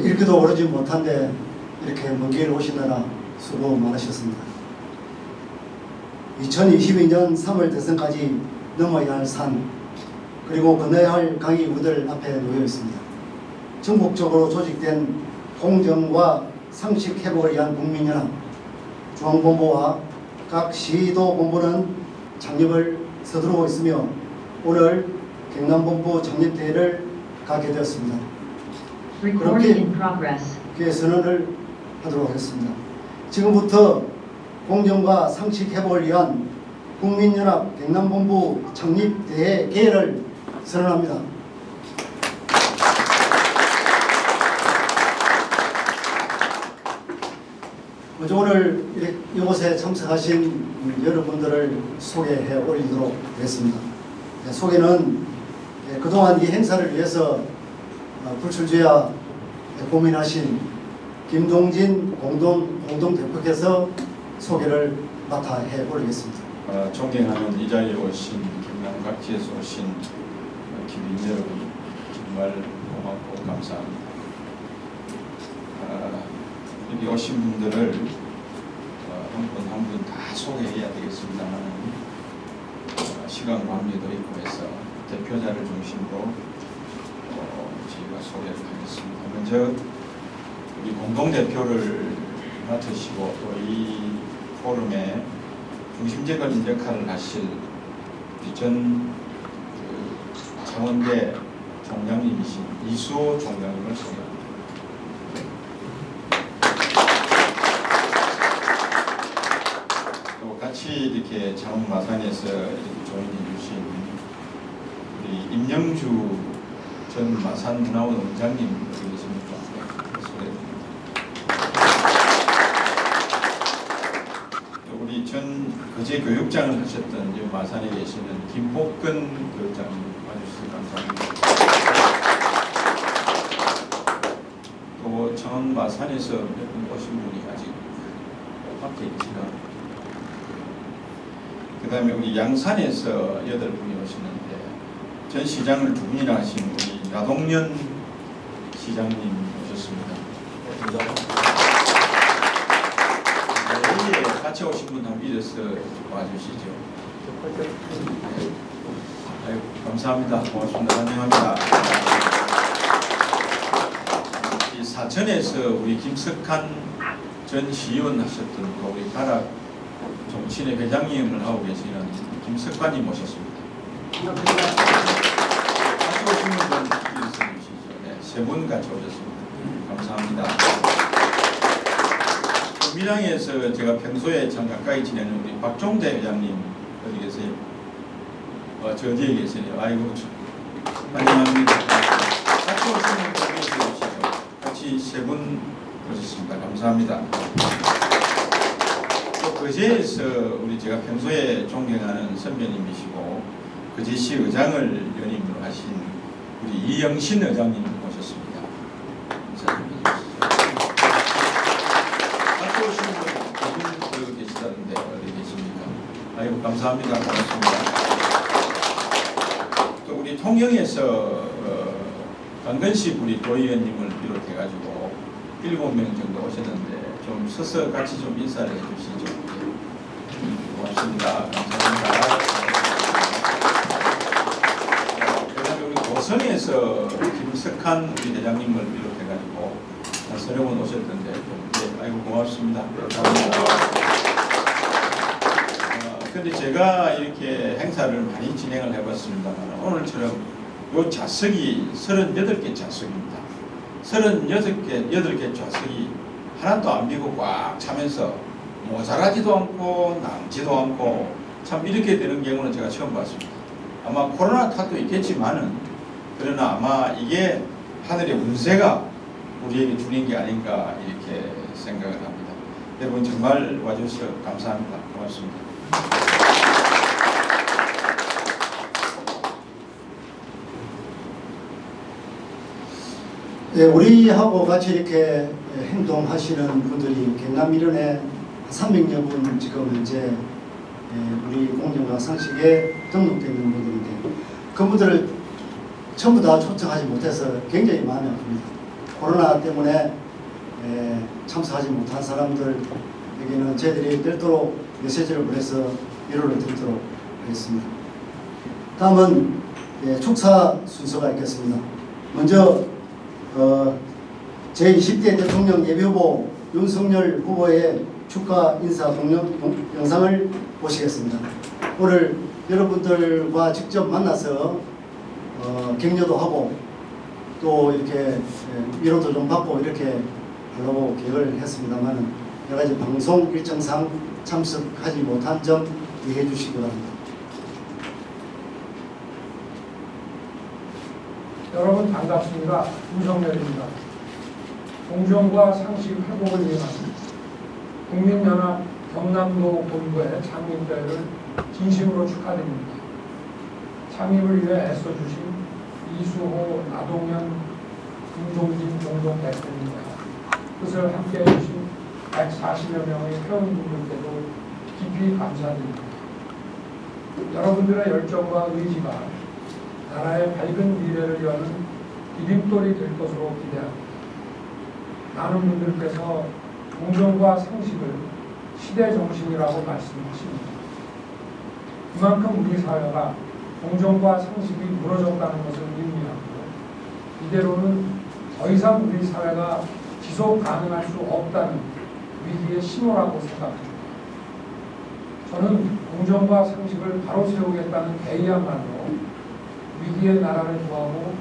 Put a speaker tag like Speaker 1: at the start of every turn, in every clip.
Speaker 1: 읽기도 오르지 못한데 이렇게 먼 길 오시느라 수고 많으셨습니다. 2022년 3월 대선까지 넘어야 할 산, 그리고 건너야 할 강이 우리들 앞에 놓여 있습니다. 전국적으로 조직된 공정과 상식 회복을 위한 국민연합, 중앙본부와 각 시도 본부는 창립을 서두르고 있으며 오늘 경남본부 창립대회를 갖게 되었습니다. 그렇게 선언을 하도록 하겠습니다. 지금부터 공정과 상식 회복을 위한 국민연합 경남본부 창립대회 개회를 선언합니다. 먼저 오늘 이곳에 참석하신 여러분들을 소개해 올리도록 하겠습니다. 소개는 그동안 이 행사를 위해서 불출주야 고민하신 김동진 공동대표께서 소개를 맡아 해 올리겠습니다.
Speaker 2: 존경하는 이 자리에 오신 경남 각지에서 오신 기민 여러분 정말 고맙고 감사합니다. 여기 오신 분들을 한 분 한 분 다 소개해야 되겠습니다만 시간 관계도 있고 해서 대표자를 중심으로 저희가 소개를 하겠습니다. 먼저 우리 공동대표를 맡으시고 또 이 포럼에 중심적인 역할을 하실 우리 전 창원대 총장님이신 이수호 총장님을 소개합니다. 또 같이 이렇게 창원 마산에서 이렇게 조인해 주신 우리 임영주 전 마산문화원 원장님 여기 계십니까? 소개해드립니다. 우리 전 거제 교육장을 하셨던 이 마산에 계시는 김복근 교육장님 와주셔서 감사합니다. 또 창원 마산에서 몇 분 오신 분이 아직 밖에 계시나? 그 다음에 우리 양산에서 8분이 오시는데 전 시장을 2분이나 하신 우리 나동년 시장님 오셨습니다. 네, 같이 오신 분 한 믿어서 와주시죠. 아유, 감사합니다. 고맙습니다. 환영합니다. 이 사천에서 우리 김석한 전 시의원 하셨던 우리 가락 정치인의 회장님을 하고 계시는 김석관님 모셨습니다. 같이 오신 분 있으시죠? 네, 3분 같이 오셨습니다. 감사합니다. 밀양에서 제가 평소에 참 가까이 지내는 우리 박종대 회장님 어디 계세요? 저 뒤에 계시네요. 아이고, 환영합니다. 같이 오시는 분 모시죠. 같이 3분 오셨습니다. 감사합니다. 또 거제에서 우리 제가 평소에 존경하는 선배님이시고 거제시 의장을 연임으로 하신 우리 이영신 의장님 모셨습니다. 감사합니다. 같이 오신 분 계시다는데 어디 계십니까? 아이고, 감사합니다. 고맙습니다. 또 우리 통영에서 강근식 우리 도의원님을 비롯해가지고 7명 정도 오셨는데 좀 서서 같이 좀 인사를 해주시죠. 고맙습니다. 감사합니다. 그다음에 우리 고성에서 김석한 우리 회장님을 비롯해가지고 서너 분 오셨던데 좀, 아이고 고맙습니다. 감사합니다. 근데 제가 이렇게 행사를 많이 진행을 해봤습니다만 오늘처럼 요 좌석이 38개 좌석입니다. 38개 좌석이 하나도 안 비고 꽉 차면서 모자라지도 않고 남지도 않고 참 이렇게 되는 경우는 제가 처음 봤습니다. 아마 코로나 탓도 있겠지만은 그러나 아마 이게 하늘의 운세가 우리에게 주는 게 아닌가 이렇게 생각을 합니다. 여러분 정말 와주셔서 감사합니다. 고맙습니다.
Speaker 1: 예, 우리하고 같이 이렇게 행동하시는 분들이 경남 일원에 300여 분 지금 현재 우리 공정과 상식에 등록되어 있는 분들인데 그분들을 전부 다 초청하지 못해서 굉장히 마음이 아픕니다. 코로나 때문에 참석하지 못한 사람들에게는 저희들이 별도로 메시지를 보내서 위로를 드리도록 하겠습니다. 다음은 축사 순서가 있겠습니다. 먼저 제20대 대통령 예비후보 윤석열 후보의 축하 인사 영상을 보시겠습니다. 오늘 여러분들과 직접 만나서 격려도 하고 또 이렇게 위로도 좀 받고 이렇게 하려고 계획을 했습니다만 여러 가지 방송 일정상 참석하지 못한 점 이해해 주시기 바랍니다.
Speaker 3: 여러분 반갑습니다. 윤석열입니다. 공정과 상식 회복을 위한 국민연합 경남도 본부의 창립대회를 진심으로 축하드립니다. 창립을 위해 애써주신 이수호, 나동현, 김동진 공동 대표님과 뜻을 함께해 주신 140여 명의 회원분들께도 깊이 감사드립니다. 여러분들의 열정과 의지가 나라의 밝은 미래를 여는 디딤돌이 될 것으로 기대합니다. 많은 분들께서 공정과 상식을 시대 정신이라고 말씀하십니다. 그만큼 우리 사회가 공정과 상식이 무너졌다는 것을 의미하고 이대로는 더 이상 우리 사회가 지속 가능할 수 없다는 위기의 신호라고 생각합니다. 저는 공정과 상식을 바로 세우겠다는 계의야말로 위기의 나라를 구하고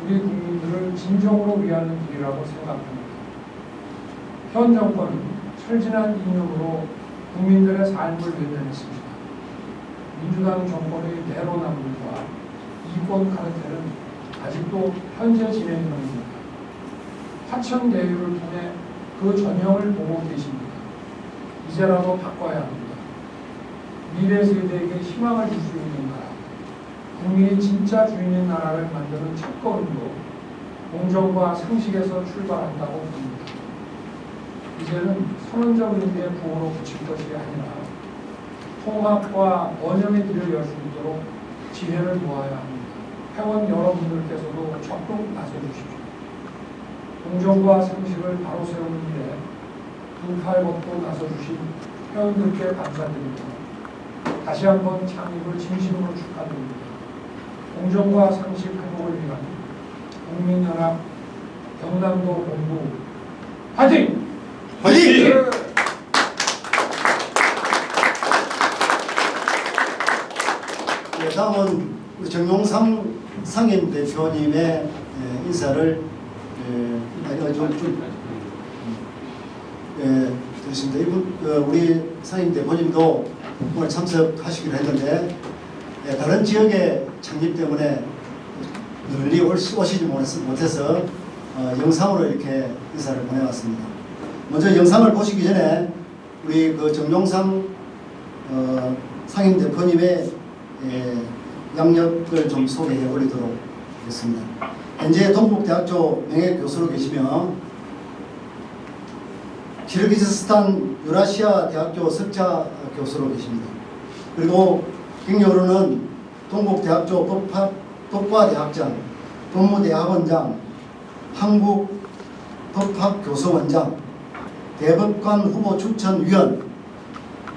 Speaker 3: 우리 국민들을 진정으로 위하는 길이라고 생각합니다. 현 정권은 철진한 이념으로 국민들의 삶을 외면했습니다. 민주당 정권의 내로남불과 이권 카르텔은 아직도 현재 진행 중입니다. 화천대유를 통해 그 전형을 보고 계십니다. 이제라도 바꿔야 합니다. 미래 세대에게 희망을 줄 수 있는 나라, 국민이 진짜 주인인 나라를 만드는 첫걸음도 공정과 상식에서 출발한다고 봅니다. 이제는 선언적 의미의 구호로 붙일 것이 아니라 통합과 번영의 길을 열 수 있도록 지혜를 모아야 합니다. 회원 여러분들께서도 적극 나서주십시오. 공정과 상식을 바로 세우는 일에 눈팔 걷고 나서주신 회원들께 감사드립니다. 다시 한번 창립을 진심으로 축하드립니다. 공정과 상식 회복을 위한 국민연합 경남도 본부 화이팅!
Speaker 2: 화이팅!
Speaker 1: 다음은 우리 정용삼 상임 대표님의 인사를 드리겠습니다. 이분 우리 상임 대표님도 오늘 참석하시기로 했는데 다른 지역의 창립 때문에 널리 오시지 못해서 영상으로 이렇게 인사를 보내왔습니다. 먼저 영상을 보시기 전에 우리 그 정용삼 상임 대표님의 양력을 좀 소개해 올리도록 하겠습니다. 현재 동국대학교 명예교수로 계시며 키르기즈스탄 유라시아 대학교 석좌 교수로 계십니다. 그리고 경력으로는 동국대학교 법과대학장, 법무대학원장, 한국법학교수원장, 대법관 후보 추천위원,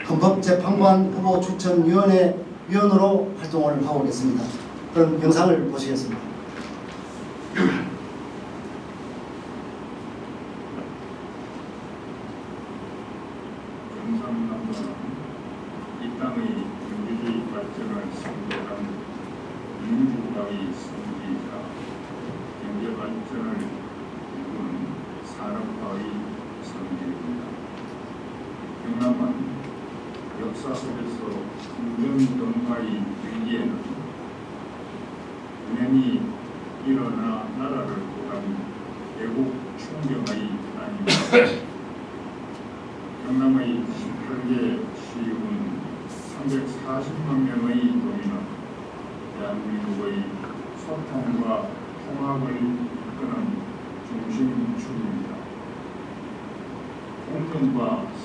Speaker 1: 헌법재판관 후보 추천위원회 위원으로 활동을 하고 계십니다. 그럼 영상을 보시겠습니다.
Speaker 4: 경상남도는 이 땅의 경제주의 발전을 선도한 민주국가의 성지이자 경제 발전을 이루는 산업화의 성지입니다. 경남은 역사 속에서 공정정화의 위기에는 운행이 일어나 나라를 구한 애국 충정의 땅입니다. 경남의 18개 시군 340만 명의 도민은 대한민국의 소통과 통합을 이끄는 중심축입니다. 공정과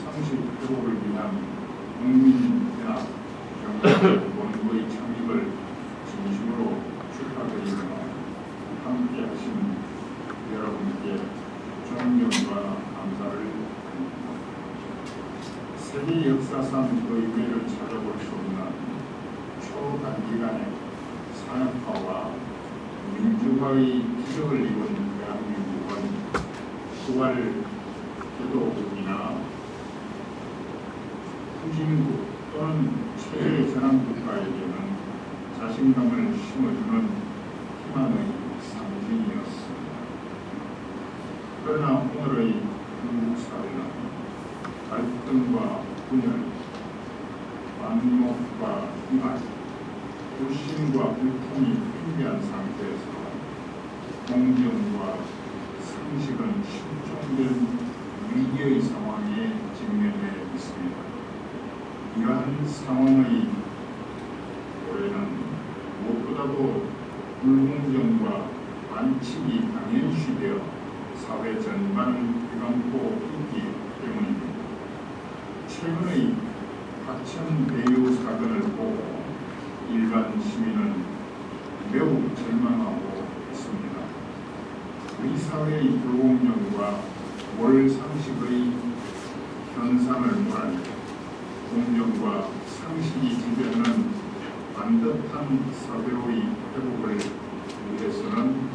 Speaker 4: 상식 회복을 위한 국민연합 경남본부의 창립을 진심으로 축하드리며 함께하신 여러분께 역사상 그 이외를 찾아볼 수 없는 초단기간의 산업화와 민주화의 기적을 이룬 대한민국은 부활 제도국이나 후진국 또는 최전환국가에게는 자신감을 심어주는 희망의 상징이었습니다. 그러나 오늘의 한국 사회는 갈등과 분열, 반목과 이발, 불신과 불통이 팽배한 상태에서 공정과 상식은 실종된 위기의 상황에 직면해 있습니다. 이러한 상황의 올해는 무엇보다도 불공정과 반칙이 당연시되어 사회 전반을 휘감고 있기 때문입니다. 최근의 하천 배유 사건을 보고 일반 시민은 매우 절망하고 있습니다. 우리 사회의 불공정과 몰상식의 현상을 몰아내 공정과 상식이 지배하는 반듯한 사회의 회복을 위해서는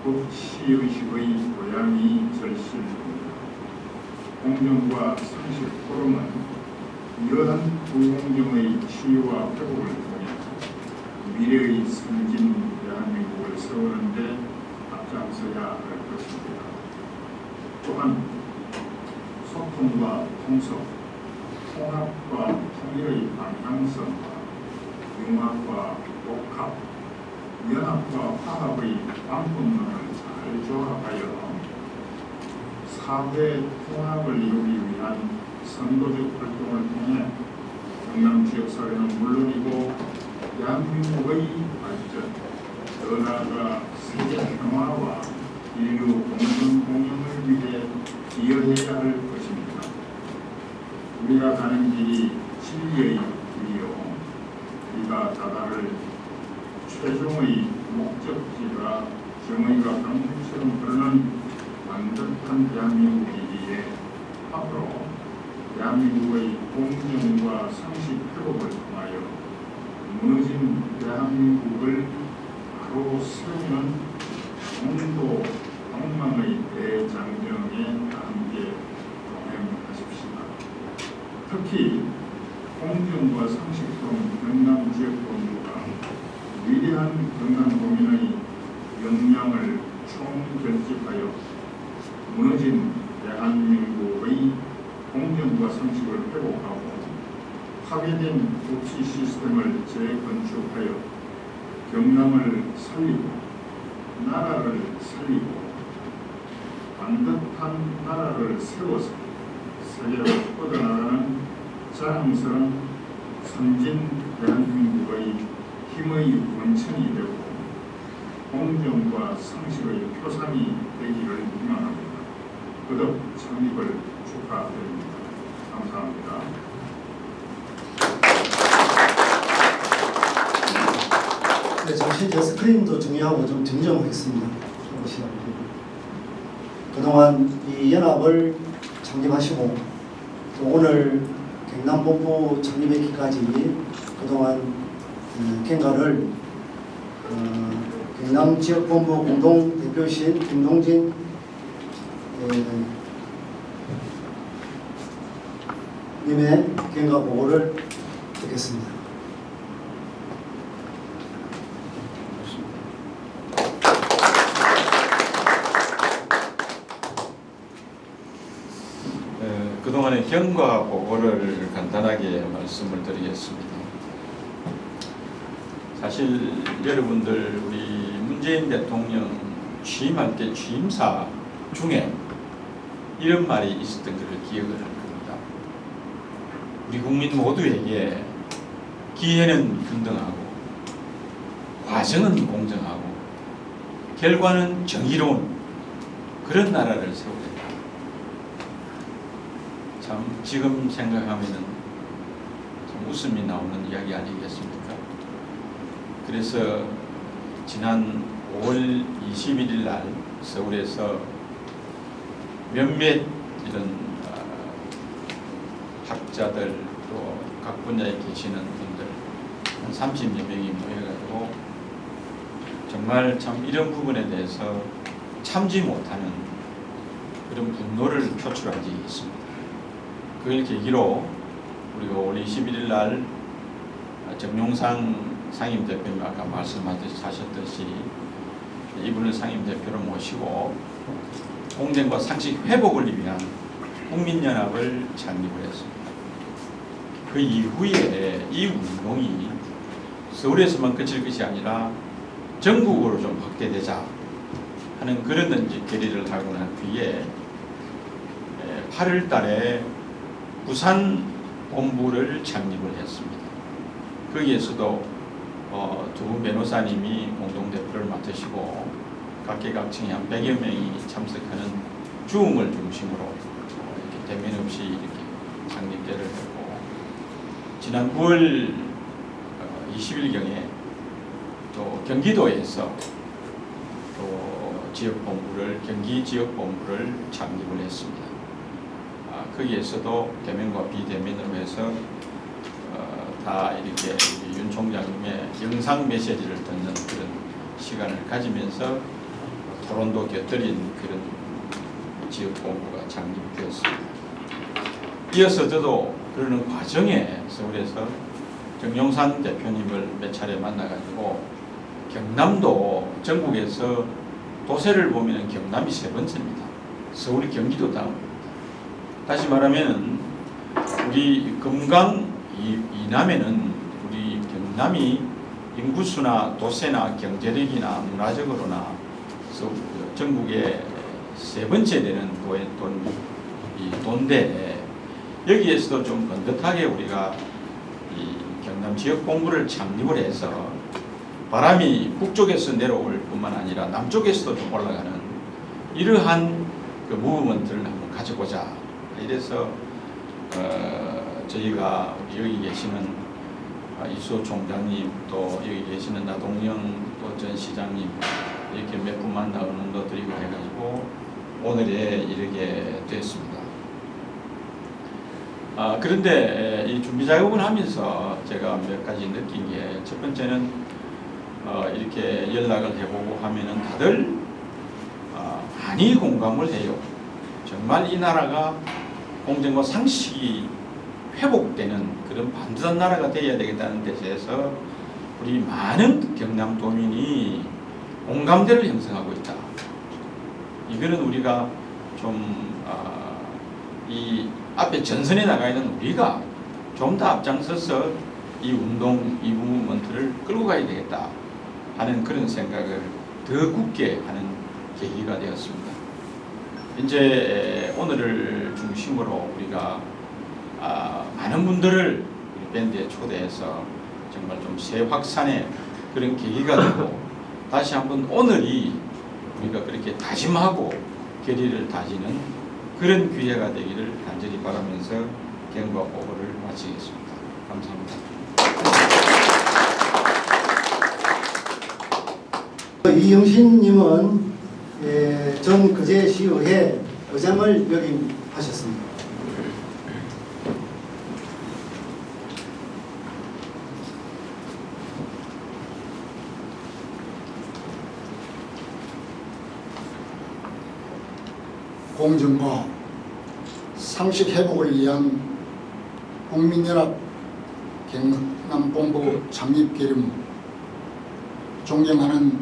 Speaker 4: 법치의식의 고양이 절실합니다. 공정과 상식 포럼은 이러한 불공정의 치유와 회복을 통해 미래의 선진 대한민국을 세우는 데 앞장서야 할 것입니다. 또한 소통과 통섭, 통합과 통일의 방향성과 융합과 복합, 연합과 화합의 방법론을 잘 조합하여 사회 통합을 이루기 위한 선도적 활동을 통해 경남 지역사회는 물론이고 대한민국의 발전, 더 나아가 세계 평화와 인류 공존 공영을 위해 기여해야 할 것입니다. 우리가 가는 길이 진리의 길이요, 우리가 다다를 최종의 목적지가 정의가 강물처럼 흐르는 완벽한 대한민국이기에 앞으로 대한민국의 공정과 상식 회복을 통하여 무너진 대한민국을 바로 세우는 공도 방망의 대장정에 함께 동행하십시다. 특히 공정과 상식 포럼 경남지역본부가 위대한 경남도민의 역량을 총결집하여 무너진 대한민국의 공정과 상식을 회복하고 파괴된 법치 시스템을 재건축하여 경남을 살리고 나라를 살리고 반듯한 나라를 세워서 세계로 뻗어나가는 자랑스러운 선진 대한민국의 힘의 원천이 되고 공정과 상식의 표상이 되기를 희망합니다. 거듭 창립을 축하드립니다. 감사합니다.
Speaker 1: 네, 잠시 저 스크린도 중요하고 좀 정정하겠습니다. 그동안 이 연합을 창립하시고 또 오늘 경남본부 창립했기까지 그동안 경과를 경남지역본부 공동대표이신 김동진 님의 경과 보고를 듣겠습니다.
Speaker 2: 그동안의 경과 보고를 간단하게 말씀을 드리겠습니다. 사실 여러분들 우리 문재인 대통령 취임할 때 취임사 중에 이런 말이 있었던 것을 기억을 할 겁니다. 우리 국민 모두에게 기회는 평등하고 과정은 공정하고 결과는 정의로운 그런 나라를 세우겠다. 참 지금 생각하면은 참 웃음이 나오는 이야기 아니겠습니까? 그래서 지난 5월 21일 날 서울에서 몇몇 이런 학자들, 각 분야에 계시는 분들 한 30여 명이 모여가지고 정말 참 이런 부분에 대해서 참지 못하는 그런 분노를 표출한 적이 있습니다. 그걸 계기로 우리가 5월 21일 날 정용상 상임대표님 아까 말씀하셨듯이 이분을 상임대표로 모시고 공정과 상식 회복을 위한 국민연합을 창립을 했습니다. 그 이후에 이 운동이 서울에서만 그칠 것이 아니라 전국으로 좀 확대되자 하는 그런 결의를 하고 난 뒤에 8월 달에 부산 본부를 창립을 했습니다. 거기에서도 두 분 변호사님이 공동대표를 맡으시고 각계각층이 한 100여 명이 참석하는 주음을 중심으로 이렇게 대면 없이 이렇게 창립대를 했고 지난 9월 20일경에 또 경기도에서 또 경기 지역본부를 창립을 했습니다. 거기에서도 대면과 비대면으로 해서 다 이렇게 윤 총장님의 영상 메시지를 듣는 그런 시간을 가지면서 토론도 곁들인 그런 지역본부가 창립되었습니다. 이어서 저도 그러는 과정에 서울에서 정용산 대표님을 몇 차례 만나가지고 경남도 전국에서 도세를 보면 경남이 3번째입니다. 서울이 경기도 다음입니다. 다시 말하면 우리 금강 이남에는 우리 경남이 인구수나 도세나 경제력이나 문화적으로나 전국의 3번째 되는 도인데 여기에서도 좀 번듯하게 우리가 이 경남 지역 본부를 창립을 해서 바람이 북쪽에서 내려올 뿐만 아니라 남쪽에서도 좀 올라가는 이러한 그 무브먼트를 한번 가져보자. 이래서 저희가 여기 계시는 이수호 총장님 또 여기 계시는 나동영 또 전 시장님 이렇게 몇 분만 나오는도 드리고 해가지고 오늘에 이르게 됐습니다. 그런데 이 준비 작업을 하면서 제가 몇 가지 느낀 게 첫 번째는 이렇게 연락을 해보고 하면은 다들 많이 공감을 해요. 정말 이 나라가 공정과 상식이 회복되는 그런 반듯한 나라가 되어야 되겠다는 데서 우리 많은 경남도민이 공감대를 형성하고 있다. 이거는 우리가 좀 이 앞에 전선에 나가 있는 우리가 좀 더 앞장서서 이 운동, 이 무브먼트를 끌고 가야 되겠다 하는 그런 생각을 더 굳게 하는 계기가 되었습니다. 이제 오늘을 중심으로 우리가 많은 분들을 우리 밴드에 초대해서 정말 좀 새 확산의 그런 계기가 되고 다시 한번 오늘이 우리가 그렇게 다짐하고 결의를 다지는 그런 기회가 되기를 간절히 바라면서 경과 보고를 마치겠습니다. 감사합니다.
Speaker 1: 이영신님은 전 거제시의회 의장을 역임하셨습니다.
Speaker 5: 공정과 상식 회복을 위한 국민연합 경남본부 창립 기념 존경하는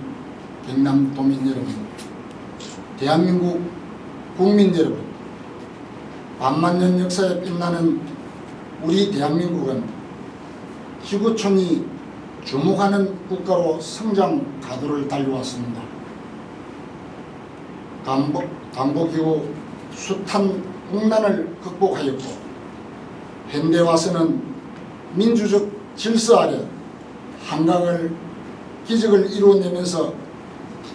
Speaker 5: 경남도민 여러분, 대한민국 국민 여러분, 반만년 역사에 빛나는 우리 대한민국은 지구촌이 주목하는 국가로 성장 가도를 달려왔습니다. 강복이후 숱한 국난을 극복하였고 현대 와서는 민주적 질서 아래 기적을 이루어내면서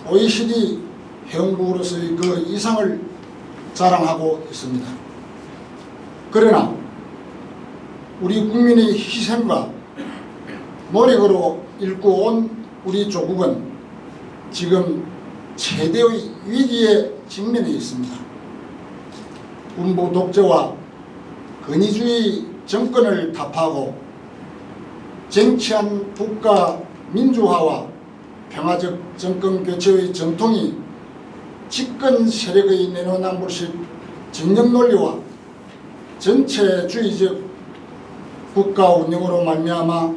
Speaker 5: OECD 회원국으로서의 그 이상을 자랑하고 있습니다. 그러나 우리 국민의 희생과 노력으로 일구 온 우리 조국은 지금 최대의 위기에 직면해 있습니다. 군부 독재와 권위주의 정권을 타파하고 쟁취한 국가 민주화와 평화적 정권 교체의 전통이 집권 세력의 내로남불식 진영 논리와 전체주의적 국가 운영으로 말미암아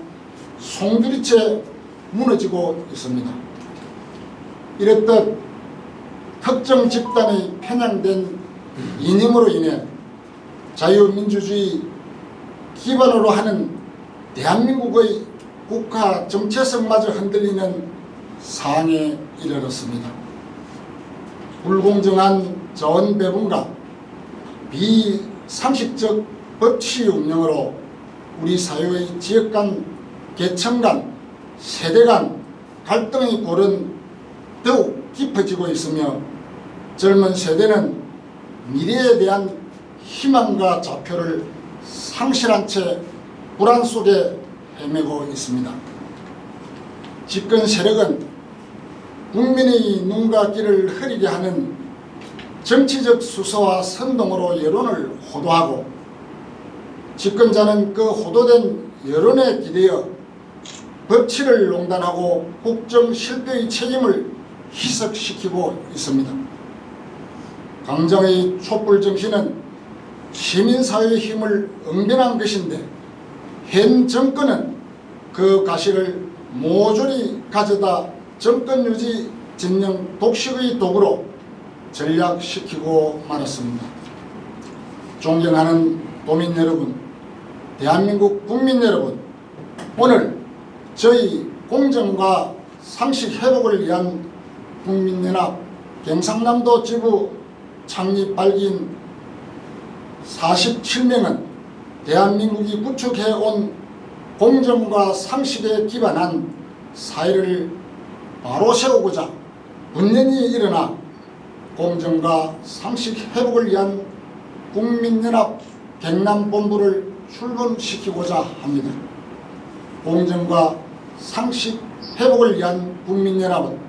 Speaker 5: 송두리째 무너지고 있습니다. 이랬듯 특정 집단의 편향된 이념으로 인해 자유민주주의 기반으로 하는 대한민국의 국가 정체성마저 흔들리는 상황에 이르렀습니다. 불공정한 자원 배분과 비상식적 법치 운영으로 우리 사회의 지역 간, 계층 간, 세대 간 갈등의 골은 더욱 깊어지고 있으며 젊은 세대는 미래에 대한 희망과 좌표를 상실한 채 불안 속에 헤매고 있습니다. 집권 세력은 국민의 눈과 귀를 흐리게 하는 정치적 수소와 선동으로 여론을 호도하고 집권자는 그 호도된 여론에 기대어 법치를 농단하고 국정 실패의 책임을 희석시키고 있습니다. 강정의 촛불 정신은 시민사회의 힘을 응변한 것인데 현 정권은 그 가시를 모조리 가져다 정권 유지 진영 독식의 도구로 전략시키고 말았습니다. 존경하는 도민 여러분, 대한민국 국민 여러분, 오늘 저희 공정과 상식 회복을 위한 국민연합 경상남도 지부 창립 발기인 47명은 대한민국이 구축해온 공정과 상식에 기반한 사회를 바로 세우고자 분연히 일어나 공정과 상식 회복을 위한 국민연합 경남본부를 출범시키고자 합니다. 공정과 상식 회복을 위한 국민연합은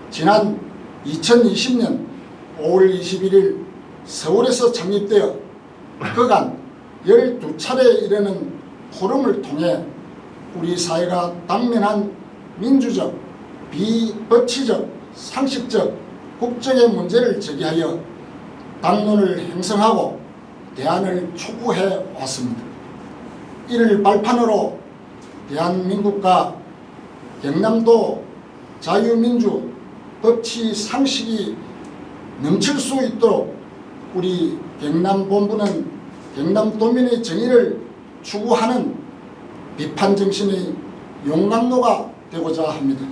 Speaker 5: 지난 2020년 5월 21일 서울에서 창립되어 그간 12차례에 이르는 포럼을 통해 우리 사회가 당면한 민주적, 비법치적, 상식적, 국정의 문제를 제기하여 당론을 형성하고 대안을 촉구해 왔습니다. 이를 발판으로 대한민국과 경남도 자유민주 법치 상식이 넘칠 수 있도록 우리 경남본부는 경남도민의 정의를 추구하는 비판정신의 용광로가 되고자 합니다.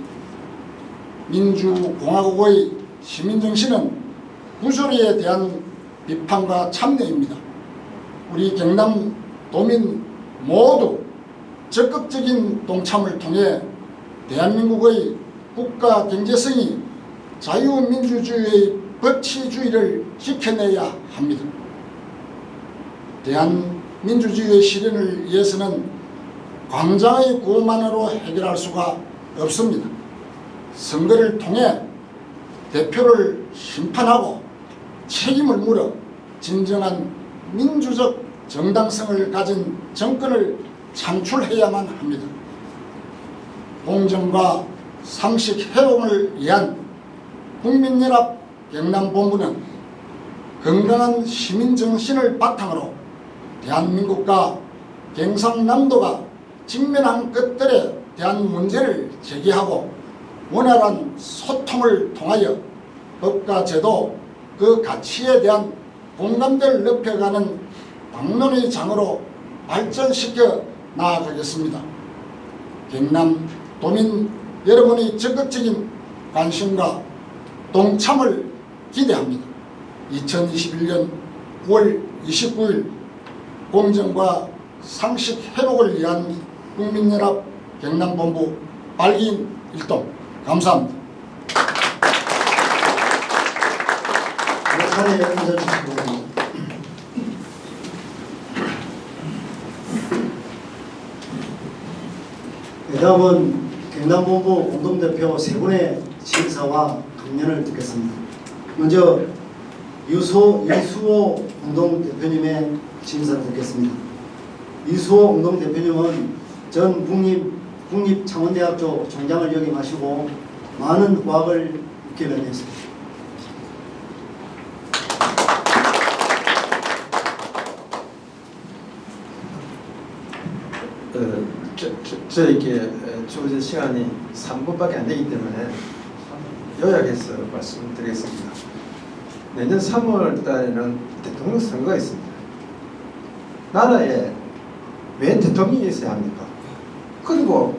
Speaker 5: 민주공화국의 시민정신은 구조리에 대한 비판과 참여입니다. 우리 경남도민 모두 적극적인 동참을 통해 대한민국의 국가 경제성이 자유민주주의의 법치주의를 지켜내야 합니다. 대한민주주의의 실현을 위해서는 광장의 구호만으로 해결할 수가 없습니다. 선거를 통해 대표를 심판하고 책임을 물어 진정한 민주적 정당성을 가진 정권을 창출해야만 합니다. 공정과 상식 회복을 위한 국민연합 경남본부는 건강한 시민정신을 바탕으로 대한민국과 경상남도가 직면한 것들에 대한 문제를 제기하고 원활한 소통을 통하여 법과 제도, 그 가치에 대한 공감대를 높여가는 당론의 장으로 발전시켜 나아가겠습니다. 경남 도민 여러분의 적극적인 관심과 동참을 기대합니다. 2021년 9월 29일 공정과 상식 회복을 위한 국민연합 경남본부 발기인 일동 감사합니다.
Speaker 1: 차례 앉아주시고 다음은 경남본부 공동대표 세 분의 심사와 강연을 듣겠습니다. 먼저 유수호 공동대표님의 심사를 듣겠습니다. 이수호 공동대표님은 전 국립창원대학교 총장을 역임하시고 많은 후학을 입결했습니다.
Speaker 6: 저에게 주어진 시간이 3분밖에 안 되기 때문에 요약해서 말씀드리겠습니다. 내년 3월 달에는 대통령 선거가 있습니다. 나라에 왜 대통령이 있어야 합니까? 그리고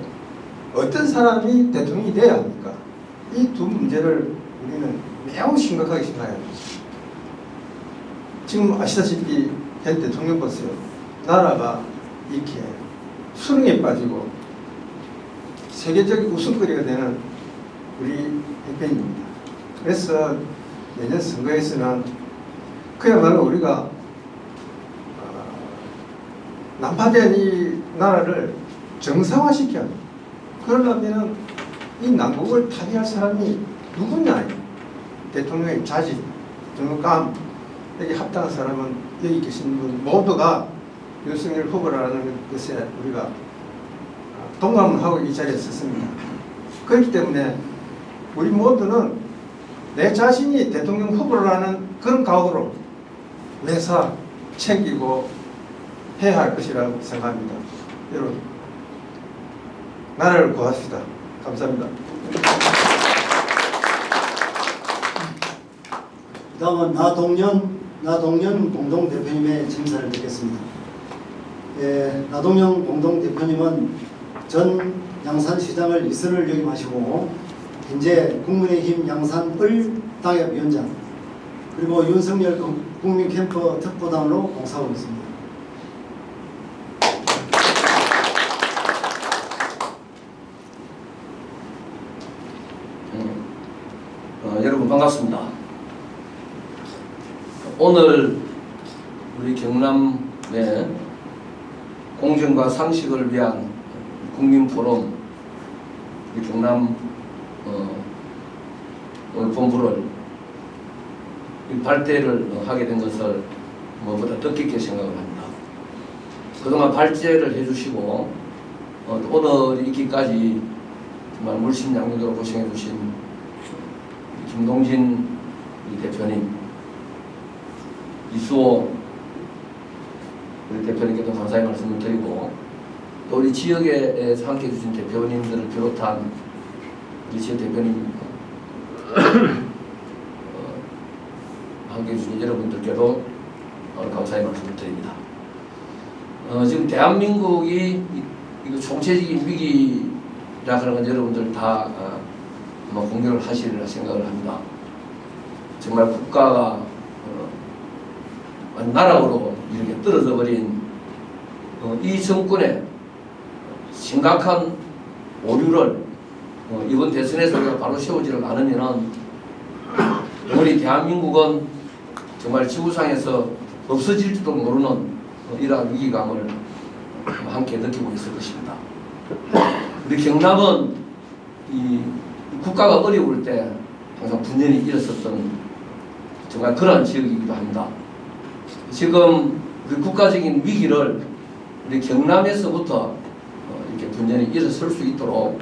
Speaker 6: 어떤 사람이 대통령이 돼야 합니까? 이 두 문제를 우리는 매우 심각하게 생각해야 합니다. 지금 아시다시피 현 대통령 보세요. 나라가 이렇게 수능에 빠지고 세계적 웃음거리가 되는 우리 대표입니다. 그래서 내년 선거에서는 그야말로 우리가 난파된 이 나라를 정상화시켜야 합니다. 그러려면 이 난국을 타개할 사람이 누구냐? 대통령의 자질, 정감, 여기 합당한 사람은 여기 계신 분 모두가 윤석열 후보라는 것에 우리가 동감을 하고 이 자리에 섰습니다. 그렇기 때문에 우리 모두는 내 자신이 대통령 후보라는 그런 각오로 매사 챙기고 해야 할 것이라고 생각합니다. 여러분, 나라를 구합시다. 감사합니다.
Speaker 1: 다음은 나동연 공동대표님의 징사를 듣겠습니다. 나동연 공동대표님은 전 양산시장을 이선을 역임하시고 현재 국민의힘 양산을 당협위원장 그리고 윤석열 국민캠프 특보당으로 봉사하고 있습니다.
Speaker 7: 여러분 반갑습니다. 오늘 우리 경남의 공정과 상식을 위한 국민포럼 우리 경남 오늘 본부를 발대를 하게 된 것을 무엇보다 뜻깊게 생각을 합니다. 그동안 발제를 해주시고 오늘 있기까지 정말 물심양면으로 고생해 주신 김동진 대표님, 이수호 우리 대표님께도 감사의 말씀을 드리고 또 우리 지역에서 함께해 주신 대표님들을 비롯한 우리 지역 대표님 함께해 주신 여러분들께도 감사의 말씀을 드립니다. 지금 대한민국이 이거 총체적인 위기라 그런 건 여러분들 다 공유를 하시리라 생각을 합니다. 정말 국가가 나락으로 이렇게 떨어져 버린 이 정권의 심각한 오류를 이번 대선에서 우리가 바로 세우지를 않으면 우리 대한민국은 정말 지구상에서 없어질지도 모르는 이러한 위기감을 함께 느끼고 있을 것입니다. 우리 경남은 이 국가가 어려울 때 항상 분연히 일었었던 정말 그러한 지역이기도 합니다. 지금 우리 국가적인 위기를 우리 경남에서부터 이렇게 분연히 일어설 수 있도록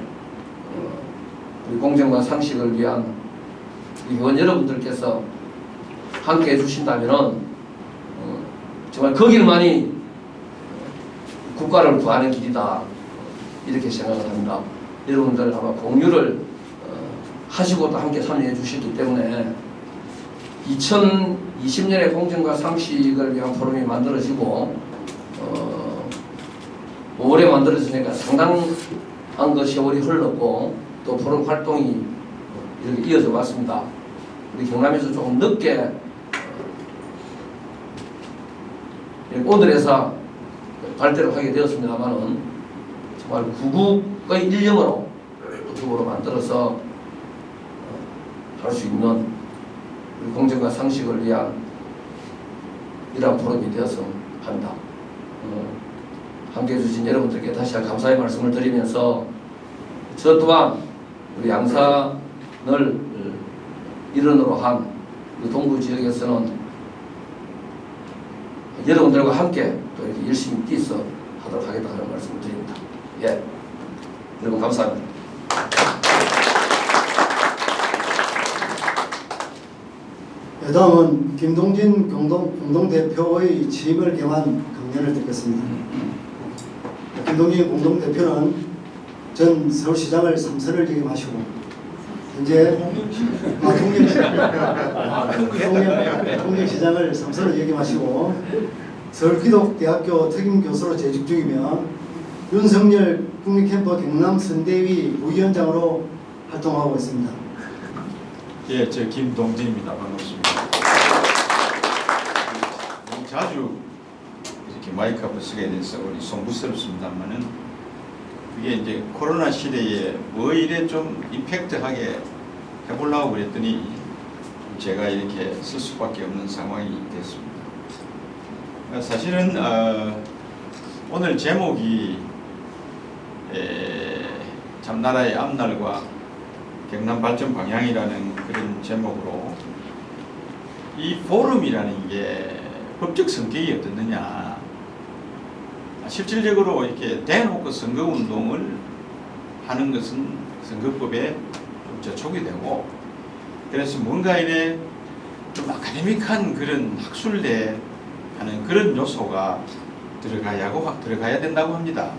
Speaker 7: 우리 공정과 상식을 위한 의원 여러분들께서 함께 해주신다면 정말 그 길만이 국가를 구하는 길이다 이렇게 생각을 합니다. 여러분들 아마 공유를 하시고 또 함께 참여해 주셨기 때문에 2020년에 공정과 상식을 위한 포럼이 만들어지고 5월에 만들어지니까 상당한 그 세월이 흘렀고 또 포럼 활동이 이렇게 이어져 왔습니다. 우리 경남에서 조금 늦게 오늘에서 발대를 하게 되었습니다만은 정말 구국의 일념으로 유튜브로 만들어서 할 수 있는 우리 공정과 상식을 위한 이러한 포럼이 되었으면 합니다. 함께해 주신 여러분들께 다시 한번 감사의 말씀을 드리면서 저 또한 우리 양산을 일원으로 한 동부 지역에서는 여러분들과 함께 또 이렇게 열심히 뛰어서 하도록 하겠다 하는 말씀을 드립니다. 예, 여러분 감사합니다.
Speaker 1: 다음은 김동진 공동대표의 취임을 경한 강연을 듣겠습니다. 김동진 공동대표는 전 서울시장을 3선을 역임하시고 현재 통영시장을 3선을 역임하시고 서울기독대학교 특임교수로 재직 중이며 윤석열 국립캠프 경남선대위 부위원장으로 활동하고 있습니다.
Speaker 2: 예, 저 김동진입니다. 반갑습니다. 너무 자주 이렇게 마이크 앞에 서게 돼서 우리 송구스럽습니다만은 그게 이제 코로나 시대에 뭐 이래 좀 임팩트하게 해보려고 그랬더니 제가 이렇게 쓸 수밖에 없는 상황이 됐습니다. 사실은 오늘 제목이 참 나라의 앞날과 경남 발전 방향이라는 그런 제목으로 이 포럼이라는 게 법적 성격이 어떻느냐, 실질적으로 이렇게 대놓고 선거운동을 하는 것은 선거법에 좀 저촉이 되고, 그래서 뭔가 이래 좀 아카데믹한 그런 학술대 하는 그런 요소가 들어가야 된다고 합니다.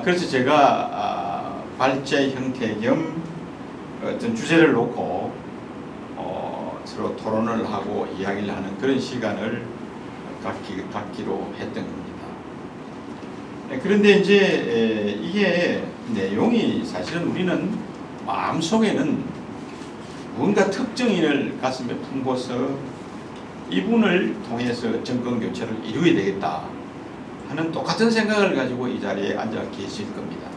Speaker 2: 그래서 제가 발제 형태 겸 어떤 주제를 놓고 서로 토론을 하고 이야기를 하는 그런 시간을 갖기로 했던 겁니다. 그런데 이제 이게 내용이 사실은 우리는 마음속에는 뭔가 특정인을 가슴에 품고서 이분을 통해서 정권 교체를 이루어야 되겠다 하는 똑같은 생각을 가지고 이 자리에 앉아 계실 겁니다.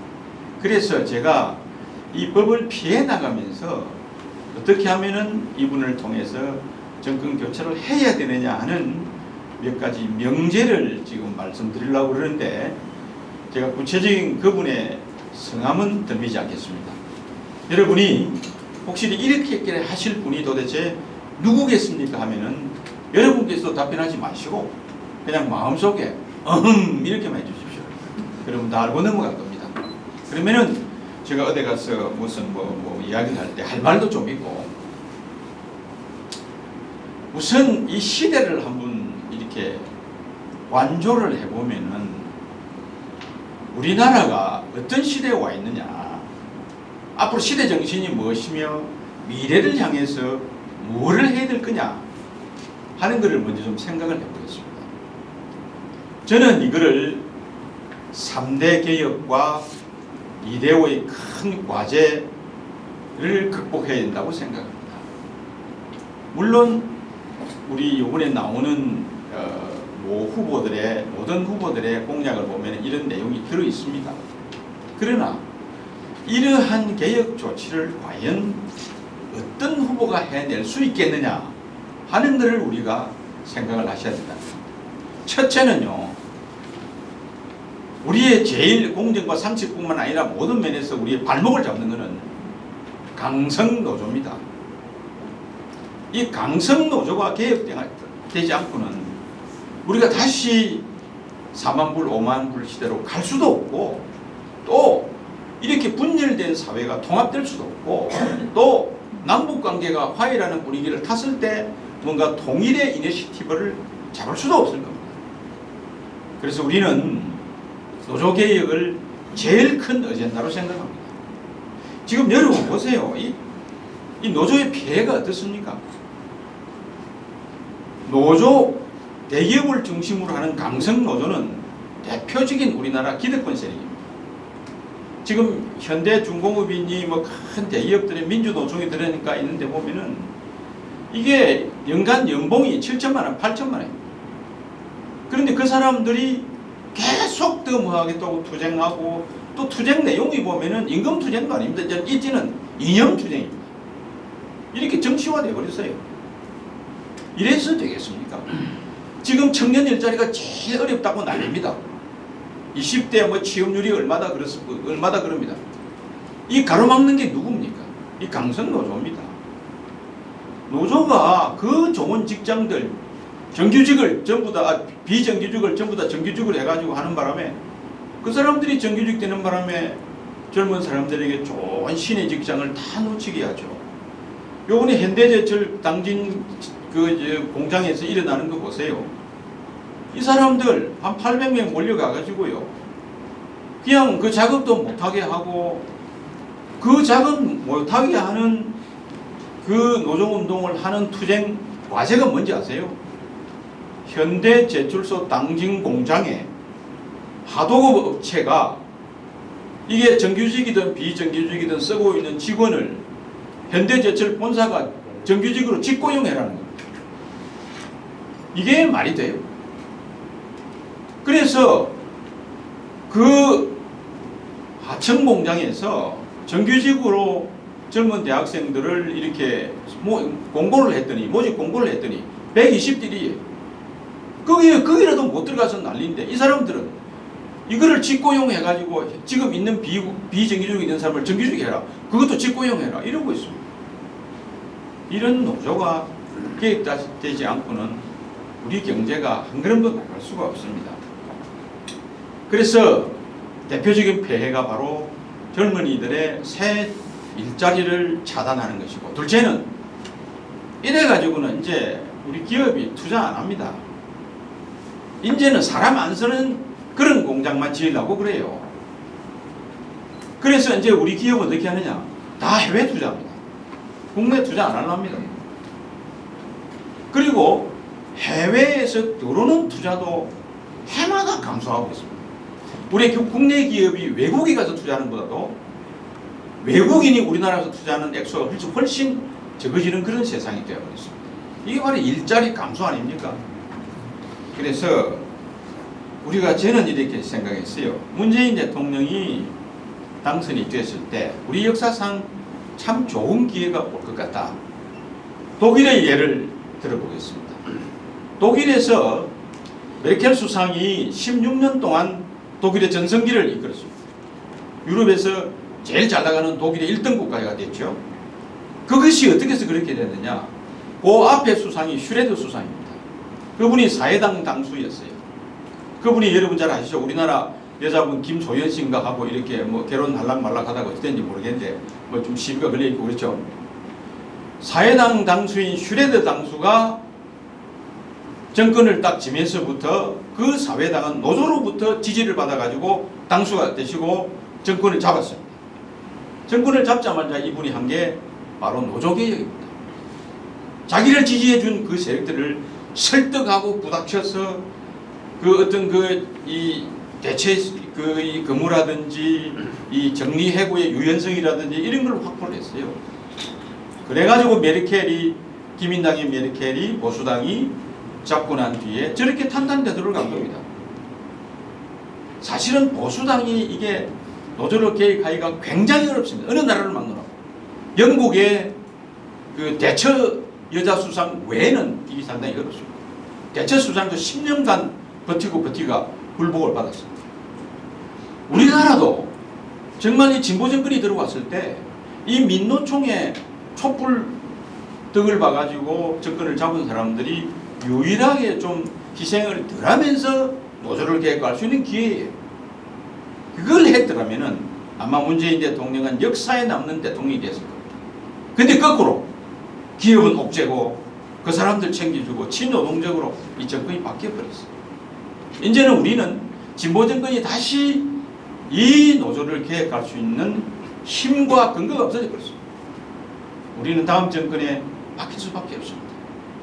Speaker 2: 그래서 제가 이 법을 피해 나가면서 어떻게 하면은 이분을 통해서 정권 교체를 해야 되느냐 하는 몇 가지 명제를 지금 말씀드리려고 그러는데, 제가 구체적인 그분의 성함은 덤비지 않겠습니다. 여러분이 혹시 이렇게 하실 분이 도대체 누구겠습니까 하면은 여러분께서 답변하지 마시고 그냥 마음속에 이렇게만 해주십시오. 그러면 다 알고 넘어갈 겁니다. 그러면은 제가 어디 가서 무슨 뭐 이야기를 할 때 할 말도 좀 있고, 우선 이 시대를 한번 이렇게 완조를 해보면은 우리나라가 어떤 시대에 와 있느냐, 앞으로 시대 정신이 무엇이며 미래를 향해서 뭐를 해야 될 거냐 하는 것을 먼저 좀 생각을 해보겠습니다. 저는 이거를 3대 개혁과 이대호의 큰 과제를 극복해야 된다고 생각합니다. 물론 우리 이번에 나오는 모든 후보들의 공약을 보면 이런 내용이 들어 있습니다. 그러나 이러한 개혁 조치를 과연 어떤 후보가 해낼 수 있겠느냐 하는 것을 우리가 생각을 하셔야 된다. 첫째는요, 우리의 제일 공정과 상식뿐만 아니라 모든 면에서 우리의 발목을 잡는 것은 강성노조입니다. 이 강성노조가 개혁되지 않고는 우리가 다시 4만불, 5만불 시대로 갈 수도 없고, 또 이렇게 분열된 사회가 통합될 수도 없고, 또 남북관계가 화해라는 분위기를 탔을 때 뭔가 통일의 이니시티브를 잡을 수도 없을 겁니다. 그래서 우리는 노조개혁을 제일 큰 어젠다로 생각합니다. 지금 여러분 보세요. 이 노조의 피해가 어떻습니까? 노조 대기업을 중심으로 하는 강성노조는 대표적인 우리나라 기득권 세력입니다. 지금 현대중공업이니 뭐 큰 대기업들의 민주노총이 들어가니까 있는데 보면은 이게 연간 연봉이 7천만 원, 8천만 원입니다. 그런데 그 사람들이 계속 더 뭐하게 또 투쟁하고, 또 투쟁 내용이 보면은 임금 투쟁도 아닙니다. 이제는 이념 투쟁입니다. 이렇게 정치화되어 버렸어요. 이래서 되겠습니까? 지금 청년 일자리가 제일 어렵다고 난립니다. 20대 뭐 취업률이 얼마다 그럽니다. 이 가로막는 게 누굽니까? 이 강성노조입니다. 노조가 그 좋은 직장들 정규직을 전부 다 비정규직을 전부 다 정규직으로 해가지고 하는 바람에 그 사람들이 정규직 되는 바람에 젊은 사람들에게 좋은 신의 직장을 다 놓치게 하죠. 요번에 현대제철 당진 공장에서 일어나는 거 보세요. 이 사람들 한 800명 몰려가가지고요. 그냥 그 작업도 못하게 하고 그 작업 못하게 하는 그 노동운동을 하는 투쟁 과제가 뭔지 아세요? 현대제철소 당진 공장에 하도급 업체가 이게 정규직이든 비정규직이든 쓰고 있는 직원을 현대제철 본사가 정규직으로 직고용해라는 거예요. 이게 말이 돼요. 그래서 그 하청 공장에서 정규직으로 젊은 대학생들을 이렇게 공고를 했더니 모집 공고를 했더니 120딜이에요. 거기라도 못 들어가서 난리인데 이 사람들은 이거를 직고용해가지고 지금 있는 비정규직에 있는 사람을 정규직에 해라. 그것도 직고용해라. 이러고 있습니다. 이런 노조가 개입되지 않고는 우리 경제가 한 걸음도 나갈 수가 없습니다. 그래서 대표적인 폐해가 바로 젊은이들의 새 일자리를 차단하는 것이고, 둘째는 이래가지고는 이제 우리 기업이 투자 안 합니다. 이제는 사람 안 쓰는 그런 공장만 지으려고 그래요. 그래서 이제 우리 기업은 어떻게 하느냐? 다 해외 투자합니다. 국내 투자 안 하랍니다. 그리고 해외에서 들어오는 투자도 해마다 감소하고 있습니다. 우리 국내 기업이 외국에 가서 투자하는 것보다도 외국인이 우리나라에서 투자하는 액수가 훨씬 적어지는 그런 세상이 되어버렸습니다. 이게 바로 일자리 감소 아닙니까? 그래서 저는 이렇게 생각했어요. 문재인 대통령이 당선이 됐을 때 우리 역사상 참 좋은 기회가 올 것 같다. 독일의 예를 들어보겠습니다. 독일에서 메르켈 수상이 16년 동안 독일의 전성기를 이끌었습니다. 유럽에서 제일 잘 나가는 독일의 1등 국가가 됐죠. 그것이 어떻게 해서 그렇게 됐느냐? 그 앞에 수상이 슈레더 수상입니다. 그분이 사회당 당수였어요. 그분이 여러분 잘 아시죠? 우리나라 여자분 김소연 씨인가 하고 이렇게 결혼할락 말락 하다가 어떻게 됐는지 모르겠는데 좀 시비가 걸려있고 그렇죠. 사회당 당수인 슈레더 당수가 정권을 딱 지면서부터 그 사회당은 노조로부터 지지를 받아가지고 당수가 되시고 정권을 잡았습니다. 정권을 잡자마자 이분이 한 게 바로 노조개혁입니다. 자기를 지지해준 그 세력들을 설득하고 부닥쳐서 그 어떤 이 대체 이 근무라든지 이 정리해고의 유연성이라든지 이런 걸 확보를 했어요. 그래가지고 기민당의 메르켈이 보수당이 잡고 난 뒤에 저렇게 탄탄대도를 간 겁니다. 사실은 보수당이 이게 노조를 개혁하기가 굉장히 어렵습니다. 어느 나라를 막느라고. 영국의 그 대처 여자 수상 외에는 이게 상당히 어렵습니다. 대처 수상도 10년간 버티가 불복을 받았습니다. 우리나라도 정말 이 진보 정권이 들어왔을 때 이 민노총의 촛불 덕을 봐가지고 정권을 잡은 사람들이 유일하게 좀 희생을 덜하면서 노조를 개혁할 수 있는 기회예요. 그걸 했더라면은 아마 문재인 대통령은 역사에 남는 대통령이 됐을 겁니다. 근데 거꾸로 기업은 옥죄고 그 사람들 챙겨주고 친노동적으로 이 정권이 바뀌어버렸어요. 이제는 우리는 진보 정권이 다시 이 노조를 개혁할 수 있는 힘과 근거가 없어져 버렸습니다. 우리는 다음 정권에 바뀔 수밖에 없습니다.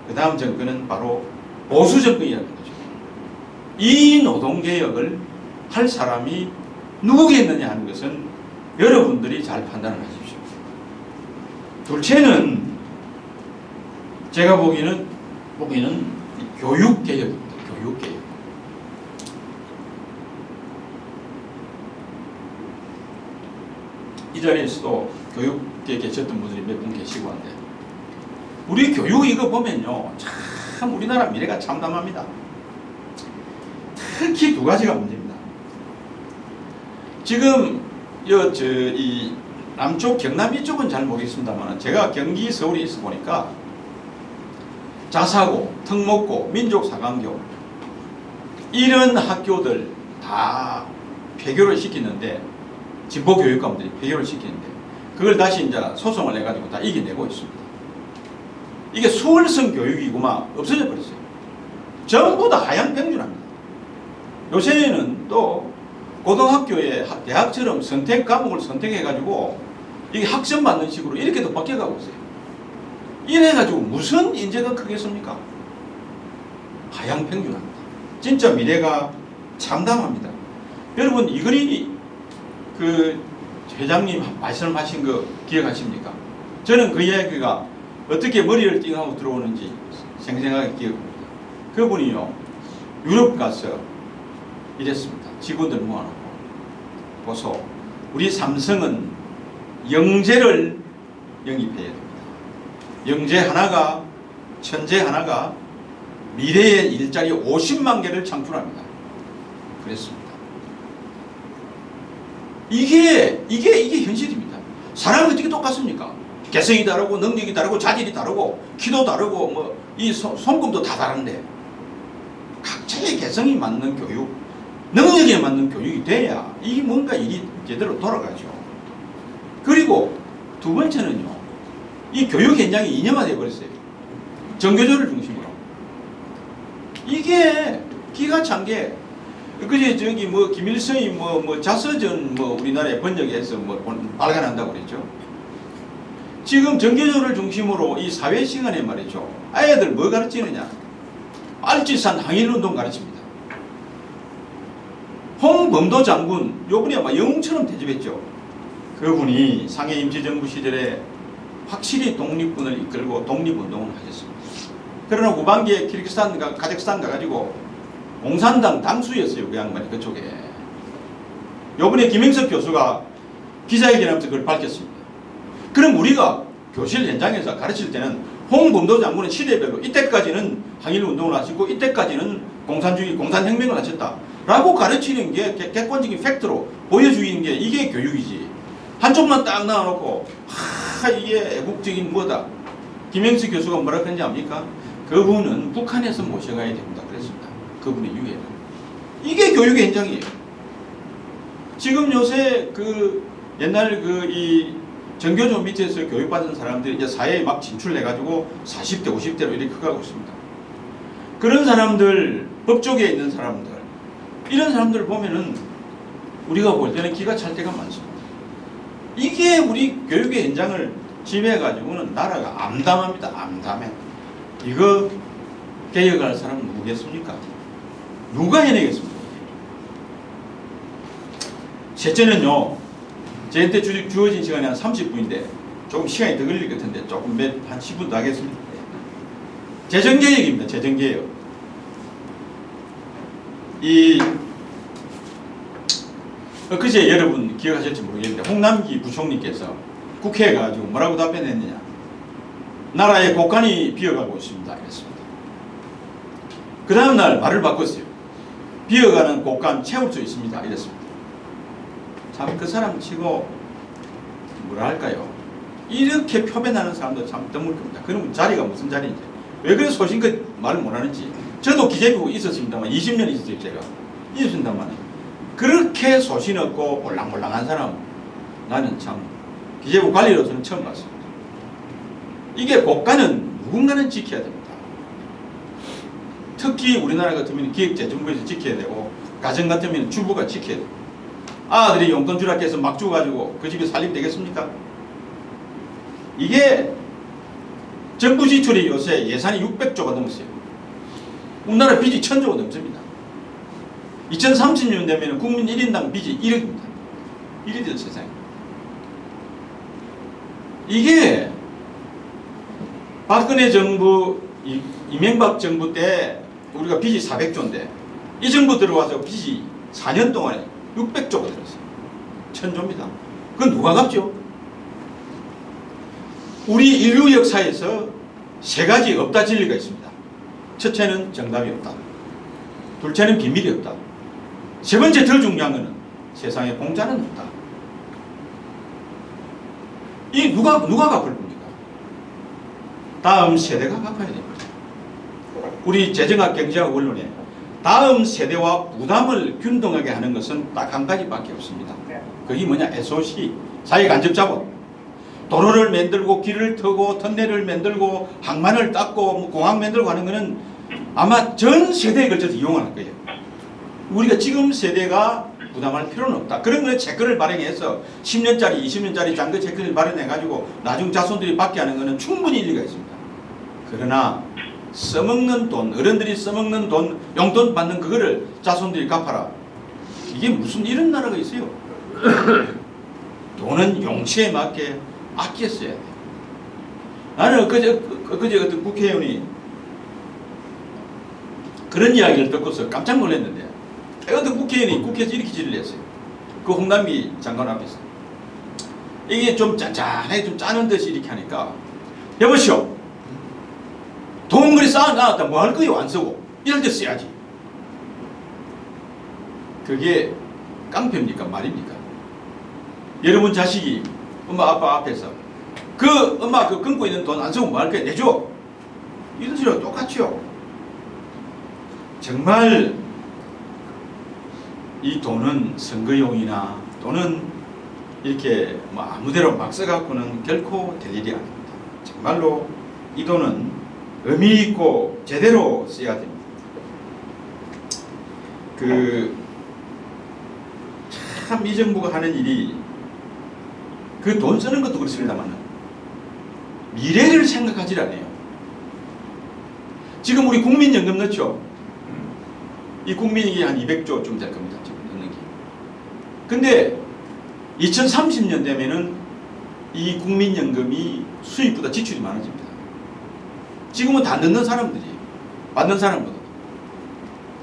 Speaker 2: 그 다음 정권은 바로 보수 정권이라는 거죠. 이 노동개혁을 할 사람이 누구겠느냐 하는 것은 여러분들이 잘 판단을 하십시오. 둘째는 제가 보기에는 교육개혁입니다. 교육개혁. 이 자리에서도 교육계에 계셨던 분들이 몇 분 계시고 한데 우리 교육 이거 보면요 참 우리나라 미래가 참담합니다. 특히 두 가지가 문제입니다. 지금 이 남쪽 경남 이쪽은 잘 모르겠습니다만 제가 경기 서울에 있어 보니까 자사고, 특목고, 민족사관교 이런 학교들 다 폐교를 시키는데 진보교육감들이 폐교를 시키는데 그걸 다시 이제 소송을 해가지고 다 이겨내고 있습니다. 이게 수월성 교육이구만 없어져 버렸어요. 전부 다 하향 평준합니다. 요새는 또 고등학교에 대학처럼 선택 과목을 선택해가지고 이게 학점 받는 식으로 이렇게도 바뀌어가고 있어요. 이래가지고 무슨 인재가 크겠습니까? 하향 평준합니다. 진짜 미래가 참담합니다. 여러분 이건희 그 회장님 말씀하신 거 기억하십니까? 저는 그 이야기가 어떻게 머리를 띵하고 들어오는지 생생하게 기억합니다. 그분이요 유럽 가서 이랬습니다. 직원들 모아놓고 보소 우리 삼성은 영재를 영입해야 됩니다. 영재 하나가 천재 하나가 미래의 일자리 50만 개를 창출합니다. 그랬습니다. 이게 현실입니다. 사람이 어떻게 똑같습니까? 개성이 다르고 능력이 다르고 자질이 다르고 키도 다르고 뭐 이 손금도 다 다른데 각자의 개성이 맞는 교육, 능력에 맞는 교육이 돼야 이 뭔가 일이 제대로 돌아가죠. 그리고 두 번째는요, 이 교육 현장이 이념화되어 버렸어요. 정교조를 중심으로. 이게 기가 찬 게 그제 저기 뭐 김일성이 뭐 자서전 뭐 우리나라에 번역해서 뭐 발간한다고 그랬죠. 지금 정교조를 중심으로 이 사회 시간에 말이죠. 아이들 뭐 가르치느냐? 알지산 항일운동 가르칩니다. 홍범도 장군 요분이 아마 영웅처럼 대접했죠. 그분이 상해 임시정부 시절에 확실히 독립군을 이끌고 독립운동을 하셨습니다. 그러나 후반기에 키르기스탄, 카자흐스탄 가가지고 공산당 당수였어요. 그 양반이 그쪽에. 요번에 김행석 교수가 기자회견하면서 그걸 밝혔습니다. 그럼 우리가 교실 현장에서 가르칠 때는 홍범도 장군은 시대별로 이때까지는 항일운동을 하시고 이때까지는 공산주의, 공산혁명을 하셨다 라고 가르치는 게 객관적인 팩트로 보여주는 게 이게 교육이지. 한쪽만 딱 나와놓고 이게 애국적인 뭐다. 김행석 교수가 뭐라 그런지 압니까? 그분은 북한에서 모셔가야 됩니다. 그랬습니다. 그분의 유해를. 이게 교육의 현장이에요. 지금 요새 그 옛날 그 이 정교조 밑에서 교육받은 사람들이 이제 사회에 막 진출해가지고 40대, 50대로 이렇게 커가고 있습니다. 그런 사람들, 법조계에 있는 사람들, 이런 사람들 보면은 우리가 볼 때는 기가 찰 때가 많습니다. 이게 우리 교육의 현장을 지배해가지고는 나라가 암담합니다. 암담해. 이거 개혁할 사람은 누구겠습니까? 누가 해내겠습니까? 셋째는요, 저한테 주어진 시간이 한 30분인데 조금 시간이 더 걸릴 것 같은데 조금 한 10분 더 하겠습니다. 재정개혁입니다. 재정개혁. 그제 여러분 기억하실지 모르겠는데 홍남기 부총리께서 국회에 가지고 뭐라고 답변했느냐. 나라의 곳간이 비어가고 있습니다. 이랬습니다. 그 다음날 말을 바꿨어요. 비어가는 곳간 채울 수 있습니다. 이랬습니다. 참 그 사람 치고 뭐라 할까요? 이렇게 표변하는 사람도 참 드물 겁니다. 그러면 자리가 무슨 자리인지. 왜 그래 소신껏 말을 못하는지. 저도 기재부 있었습니다만 20년 있었어요. 제가. 있었습니다만 그렇게 소신 없고 몰랑몰랑한 사람 나는 참 기재부 관리로서는 처음 봤습니다. 이게 국가는 누군가는 지켜야 됩니다. 특히 우리나라 같으면 기획재정부에서 지켜야 되고 가정 같으면 주부가 지켜야 됩니다. 아들이 용돈 주라 해서 막 주가지고 그 집에 살림 되겠습니까? 이게 정부 지출이 요새 예산이 600조가 넘었어요. 우리나라 빚이 1000조가 넘습니다. 2030년 되면 국민 1인당 빚이 1억입니다. 1이 될 세상에. 이게 박근혜 정부, 이명박 정부 때 우리가 빚이 400조인데 이 정부 들어와서 빚이 4년 동안에 600조가 들었어요. 1000조입니다. 그건 누가 갚죠? 우리 인류 역사에서 세 가지 없다 진리가 있습니다. 첫째는 정답이 없다. 둘째는 비밀이 없다. 세 번째 더 중요한 것은 세상에 공짜는 없다. 이 누가 갚을 겁니까? 다음 세대가 갚아야 됩니다. 우리 재정학 경제학 원론에 다음 세대와 부담을 균등하게 하는 것은 딱 한 가지밖에 없습니다. 그게 뭐냐? SOC, 사회간접자본. 도로를 만들고 길을 트고 터널을 만들고 항만을 닦고 뭐 공항 만들고 하는 거는 아마 전 세대에 걸쳐서 이용할 거예요. 우리가 지금 세대가 부담할 필요는 없다. 그런 거는 채권을 발행해서 10년짜리 20년짜리 잔거 채권을 발행해가지고 나중 자손들이 받게 하는 거는 충분히 일리가 있습니다. 그러나 써먹는 돈, 어른들이 써먹는 돈, 용돈 받는 그거를 자손들이 갚아라. 이게 무슨 이런 나라가 있어요. 돈은 용치에 맞게 아껴 써야 돼. 나는 그제 어떤 국회의원이 그런 이야기를 듣고서 깜짝 놀랐는데, 어떤 국회의원이 국회에서 이렇게 질의를 했어요. 그 홍남기 장관 앞에서. 이게 좀 짠짠하게 좀 짜는 듯이 이렇게 하니까, 여보시오, 돈 그리 쌓아놨다 뭐 할 거예요? 안 쓰고. 이럴 때 써야지. 그게 깡패입니까? 말입니까? 여러분 자식이 엄마 아빠 앞에서 그 엄마 그 끊고 있는 돈 안 쓰고 뭐 할 거야? 내줘. 이런 소리랑 똑같죠. 정말 이 돈은 선거용이나 또는 이렇게 뭐 아무데로 막 써갖고는 결코 될 일이 아닙니다. 정말로 이 돈은 의미 있고 제대로 써야 됩니다. 참 이 정부가 하는 일이 그 돈 쓰는 것도 그렇습니다만 미래를 생각하지 않아요. 지금 우리 국민연금 넣죠? 이 국민이 한 200조쯤 될 겁니다. 지금 넣는 게. 근데 2030년 되면은 이 국민연금이 수입보다 지출이 많아집니다. 지금은 다 넣는 사람들이 받는 사람보다.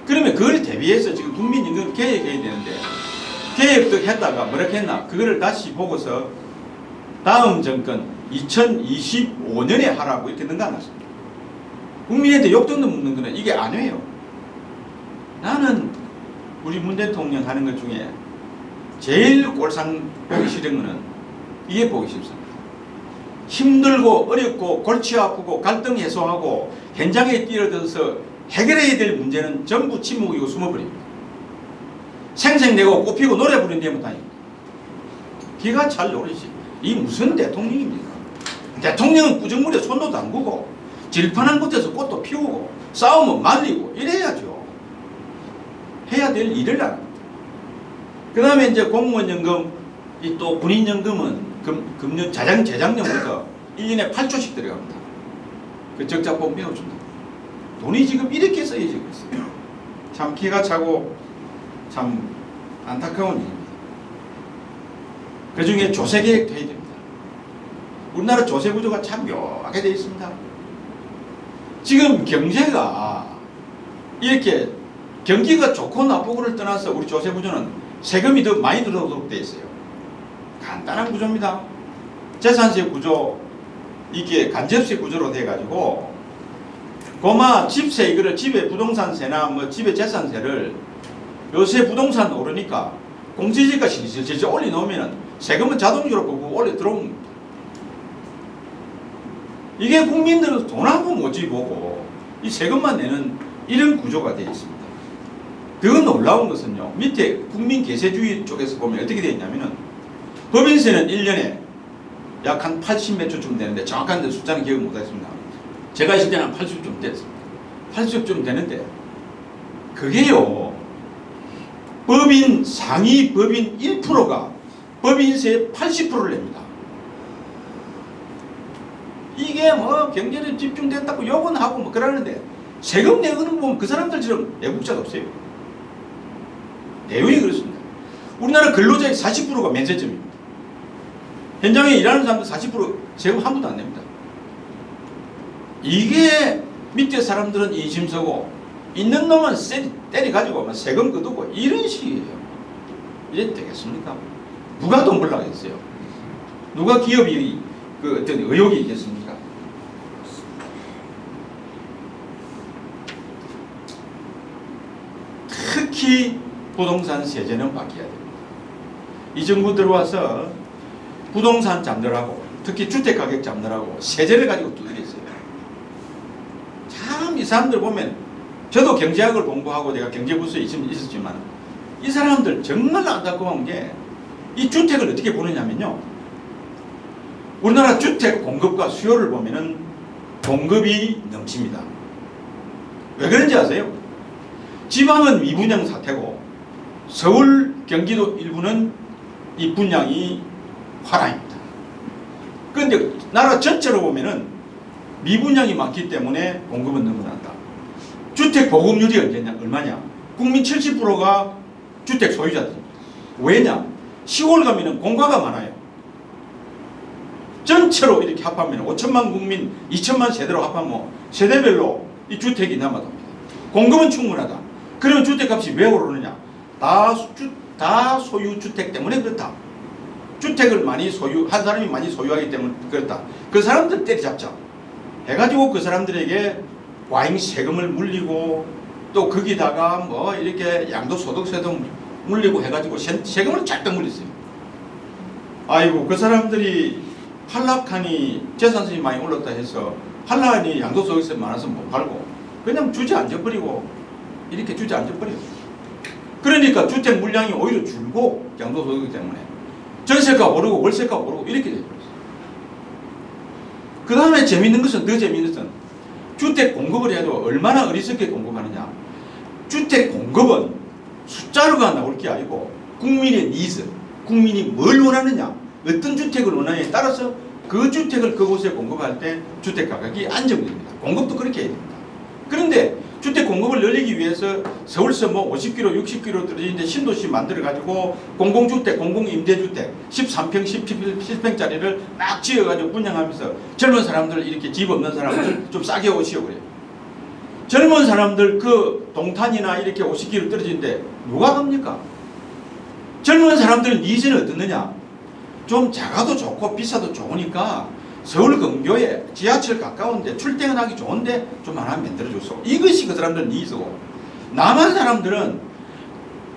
Speaker 2: 그러면 그걸 대비해서 지금 국민연금 개혁해야 되는데 개혁도 했다가 뭐라고 했나? 그거를 다시 보고서 다음 정권 2025년에 하라고 이렇게 넘겨놨습니다. 국민한테 욕정도 묻는 거는 이게 안 해요. 나는 우리 문 대통령 하는 것 중에 제일 꼴상 보기 싫은 거는 이게 보기 싫습니다. 힘들고 어렵고 골치 아프고 갈등 해소하고 현장에 뛰어들어서 해결해야 될 문제는 전부 침묵이고 숨어버립니다. 생색내고 꽃피고 노래 부르는 데부터 아닙니다. 기가 찰 노릇이. 이 무슨 대통령입니까? 대통령은 구정물에 손도 담그고 질판한 곳에서 꽃도 피우고 싸우면 말리고 이래야죠. 해야 될 일을 안 합니다. 그 다음에 이제 공무원연금, 또 군인연금은 금년 재작년부터 1년에 8조씩 들어갑니다. 그 적자법 메워준다. 돈이 지금 이렇게 써야지고 있어요. 참 기가 차고 참 안타까운 일입니다. 그 중에 조세계획도 해야 됩니다. 우리나라 조세구조가 참 묘하게 되어 있습니다. 지금 경제가 이렇게 경기가 좋고 나쁘고를 떠나서 우리 조세구조는 세금이 더 많이 들어오도록 되어 있어요. 간단한 구조입니다. 재산세 구조, 이게 간접세 구조로 돼가지고 고마 집세 이거를 집에 부동산세나 뭐 집에 재산세를 요새 부동산 오르니까 공시지가시 실질 올려놓으면 세금은 자동적으로 보고 올려 들어옵니다. 이게 국민들은 돈 한 푼 못 지보고 이 세금만 내는 이런 구조가 되어 있습니다. 더 놀라운 것은요, 밑에 국민계세주의 쪽에서 보면 어떻게 되어 있냐면은 법인세는 1년에 약 한 80몇 조쯤 되는데 정확한 숫자는 기억 못 하겠습니다. 제가 있을 때는 한 80좀 됐습니다. 80좀 되는데 그게요, 법인 상위 법인 1%가 법인세의 80%를 냅니다. 이게 뭐 경제에 집중됐다고 욕은 하고 뭐 그러는데 세금 내는 거 보면 그 사람들처럼 애국자가 없어요. 내용이 그렇습니다. 우리나라 근로자의 40%가 면세점입니다. 현장에 일하는 사람들 40% 세금 한 푼도 안 냅니다. 이게 밑에 사람들은 인심서고 있는 놈은 때려가지고 세금 거두고 이런 식이에요. 이래 되겠습니까? 누가 돈 벌라고 했어요? 누가 기업이 그 어떤 의욕이 있겠습니까? 특히 부동산 세제는 바뀌어야 됩니다. 이 정부 들어와서 부동산 잡느라고, 특히 주택가격 잡느라고 세제를 가지고 두드렸어요. 참 이 사람들 보면 저도 경제학을 공부하고 내가 경제부서에 있었지만 이 사람들 정말 안타까운 게 이 주택을 어떻게 보느냐면요. 우리나라 주택 공급과 수요를 보면은 공급이 넘칩니다. 왜 그런지 아세요? 지방은 미분양 사태고 서울, 경기도 일부는 이 분양이 화랑입니다. 그런데 나라 전체로 보면은 미분양이 많기 때문에 공급은 넘어난다. 주택 보급률이 얼마냐? 국민 70%가 주택 소유자들입니다. 왜냐? 시골 가면은 공가가 많아요. 전체로 이렇게 합하면 5천만 국민, 2천만 세대로 합하면 세대별로 이 주택이 남아납니다. 공급은 충분하다. 그러면 주택값이 왜 오르느냐? 다 소유주택 때문에 그렇다. 주택을 많이 한 사람이 많이 소유하기 때문에 그렇다. 그 사람들 때려잡자 해가지고 그 사람들에게 과잉 세금을 물리고 또 거기다가 뭐 이렇게 양도소득세도 물리고 해가지고 세금을 쫙 물렸어요. 아이고 그 사람들이 한락하니 재산세이 많이 올랐다 해서 한락하니 양도소득세 많아서 못 팔고 그냥 주저앉아버리고 이렇게 주저앉아버려요. 그러니까 주택 물량이 오히려 줄고 양도소득 때문에 전세가 오르고 월세가 오르고 이렇게 되어버렸어요. 그 다음에 재밌는 것은 더 재밌는 것은 주택 공급을 해도 얼마나 어리석게 공급하느냐. 주택 공급은 숫자로가 나올 게 아니고 국민의 니즈, 국민이 뭘 원하느냐, 어떤 주택을 원하느냐에 따라서 그 주택을 그곳에 공급할 때 주택 가격이 안정됩니다. 공급도 그렇게 해야 됩니다. 그런데 주택 공급을 늘리기 위해서 서울서 뭐 50km, 60km 떨어지는데 신도시 만들어가지고 공공주택, 공공임대주택 13평, 17평짜리를 막 지어가지고 분양하면서 젊은 사람들 이렇게 집 없는 사람들 좀 싸게 오시오 그래요. 젊은 사람들 그 동탄이나 이렇게 50km 떨어지는데 누가 갑니까? 젊은 사람들은 니즈는 어떻느냐? 좀 작아도 좋고 비싸도 좋으니까 서울 근교에 지하철 가까운데 출퇴근하기 좋은데 좀 하나 만들어줬어. 이것이 그 사람들 니즈고, 남한 사람들은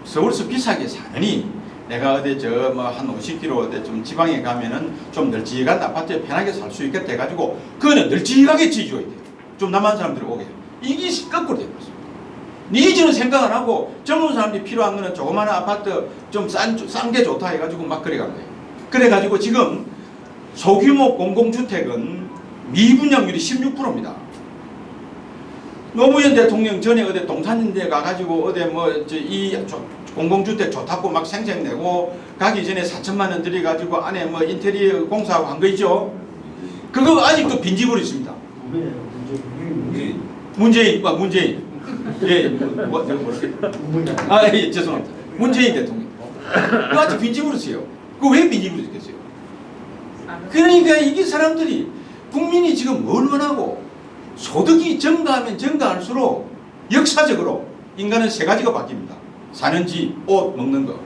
Speaker 2: 서울서 비싸게 사느니 내가 어디 저 뭐 한 50km 어디 좀 지방에 가면은 좀 널찍한 아파트에 편하게 살 수 있겠다 해가지고 그거는 널찍하게 지어줘야 돼요. 좀 남한 사람들이 오게. 이게 거꾸로 되어버렸습니다. 니즈는 생각 안 하고 젊은 사람들이 필요한 거는 조그마한 아파트 좀 싼 게 좋다 해가지고 막 그래간 거예요. 그래가지고 지금 소규모 공공주택은 미분양률이 16%입니다. 노무현 대통령 전에 어디 동탄인데 가가지고 어디 뭐 이 공공주택 좋다고 막 생색내고 가기 전에 4천만 원 들여가지고 안에 뭐 인테리어 공사하고 한 거 있죠. 그거 아직도 빈집으로 있습니다. 문재인. 예, 예, 죄송합니다. 문재인 대통령. 그거 아직 빈집으로 써요. 그거 왜 빈집으로 쓰겠어요? 그러니까 이게 사람들이 국민이 지금 뭘 원하고 소득이 증가하면 증가할수록 역사적으로 인간은 세 가지가 바뀝니다. 사는 집, 옷, 먹는 거,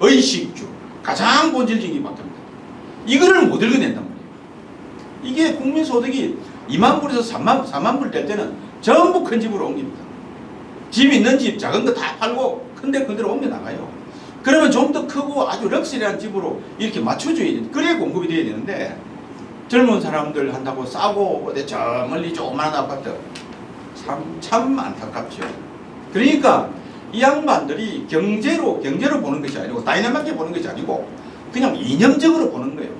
Speaker 2: 의식주, 가장 본질적인 게 바뀝니다. 이거를 못 읽어낸단 말이에요. 이게 국민 소득이 2만 불에서 4만 불 될 때는 전부 큰 집으로 옮깁니다. 집 있는 집, 작은 거 다 팔고 큰데 그대로 옮겨 나가요. 그러면 좀 더 크고 아주 럭셔리한 집으로 이렇게 맞춰줘야 돼. 그래야 공급이 돼야 되는데 젊은 사람들 한다고 싸고 어디 저 멀리 조그마한 아파트 참 안타깝죠. 그러니까 이 양반들이 경제로 보는 것이 아니고 다이나믹하게 보는 것이 아니고 그냥 이념적으로 보는 거예요.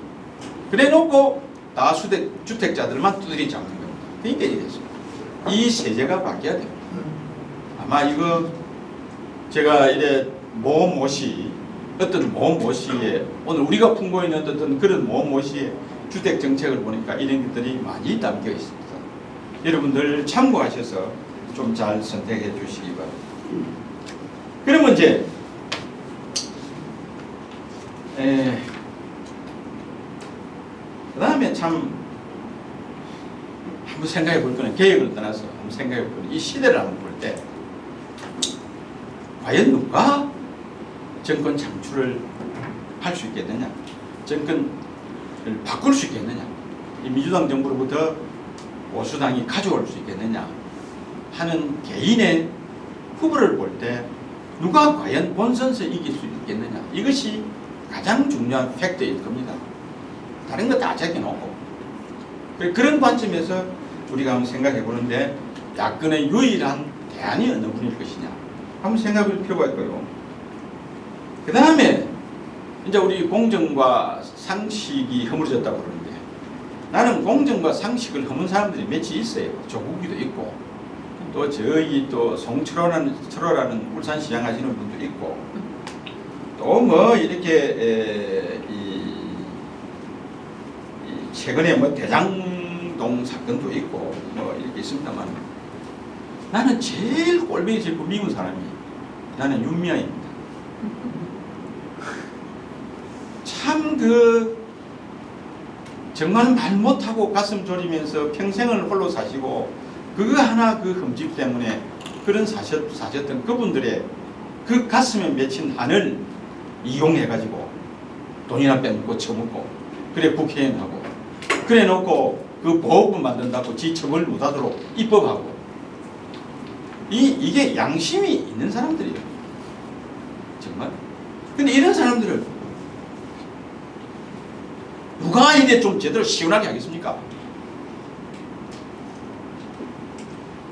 Speaker 2: 그래 놓고 다주택자들만 두드리 잡는 겁니다. 그러니까 이게 됐습니다. 이 세제가 바뀌어야 됩니다. 아마 이거 제가 이래 어떤 모시에 오늘 우리가 품고 있는 어떤 그런 모시에 주택 정책을 보니까 이런 것들이 많이 담겨 있습니다. 여러분들 참고하셔서 좀 잘 선택해 주시기 바랍니다. 그러면 이제 그 다음에 참 한번 생각해 볼 거는 계획을 떠나서 한번 생각해 볼 거는 이 시대를 한번 볼 때 과연 누가 정권 창출을 할 수 있겠느냐, 정권을 바꿀 수 있겠느냐, 이 민주당 정부로부터 보수당이 가져올 수 있겠느냐 하는 개인의 후보를 볼 때 누가 과연 본선에서 이길 수 있겠느냐, 이것이 가장 중요한 팩트일 겁니다. 다른 거 다 제껴놓고 그런 관점에서 우리가 한번 생각해 보는데 야권의 유일한 대안이 어느 분일 것이냐 한번 생각해 볼 필요가 있고요. 그 다음에 이제 우리 공정과 상식이 허물어졌다고 그러는데 나는 공정과 상식을 허문 사람들이 몇이 있어요. 조국이도 있고 또 저희 또 송철호라는 울산시장 하시는 분도 있고 또 뭐 이렇게 최근에 뭐 대장동 사건도 있고 뭐 이렇게 있습니다만 나는 제일 꼴보기 싫고 미운 사람이 나는 윤미향입니다. 참 정말 말 못하고 가슴 졸이면서 평생을 홀로 사시고 그거 하나 그 흠집 때문에 그런 사셨던 그분들의 그 가슴에 맺힌 한을 이용해가지고 돈이나 빼먹고 처먹고 그래 국회의원하고 그래 놓고 그 보호법 만든다고 지 처벌 못하도록 입법하고 이게 양심이 있는 사람들이에요. 정말. 근데 이런 사람들을 누가 이제 좀 제대로 시원하게 하겠습니까?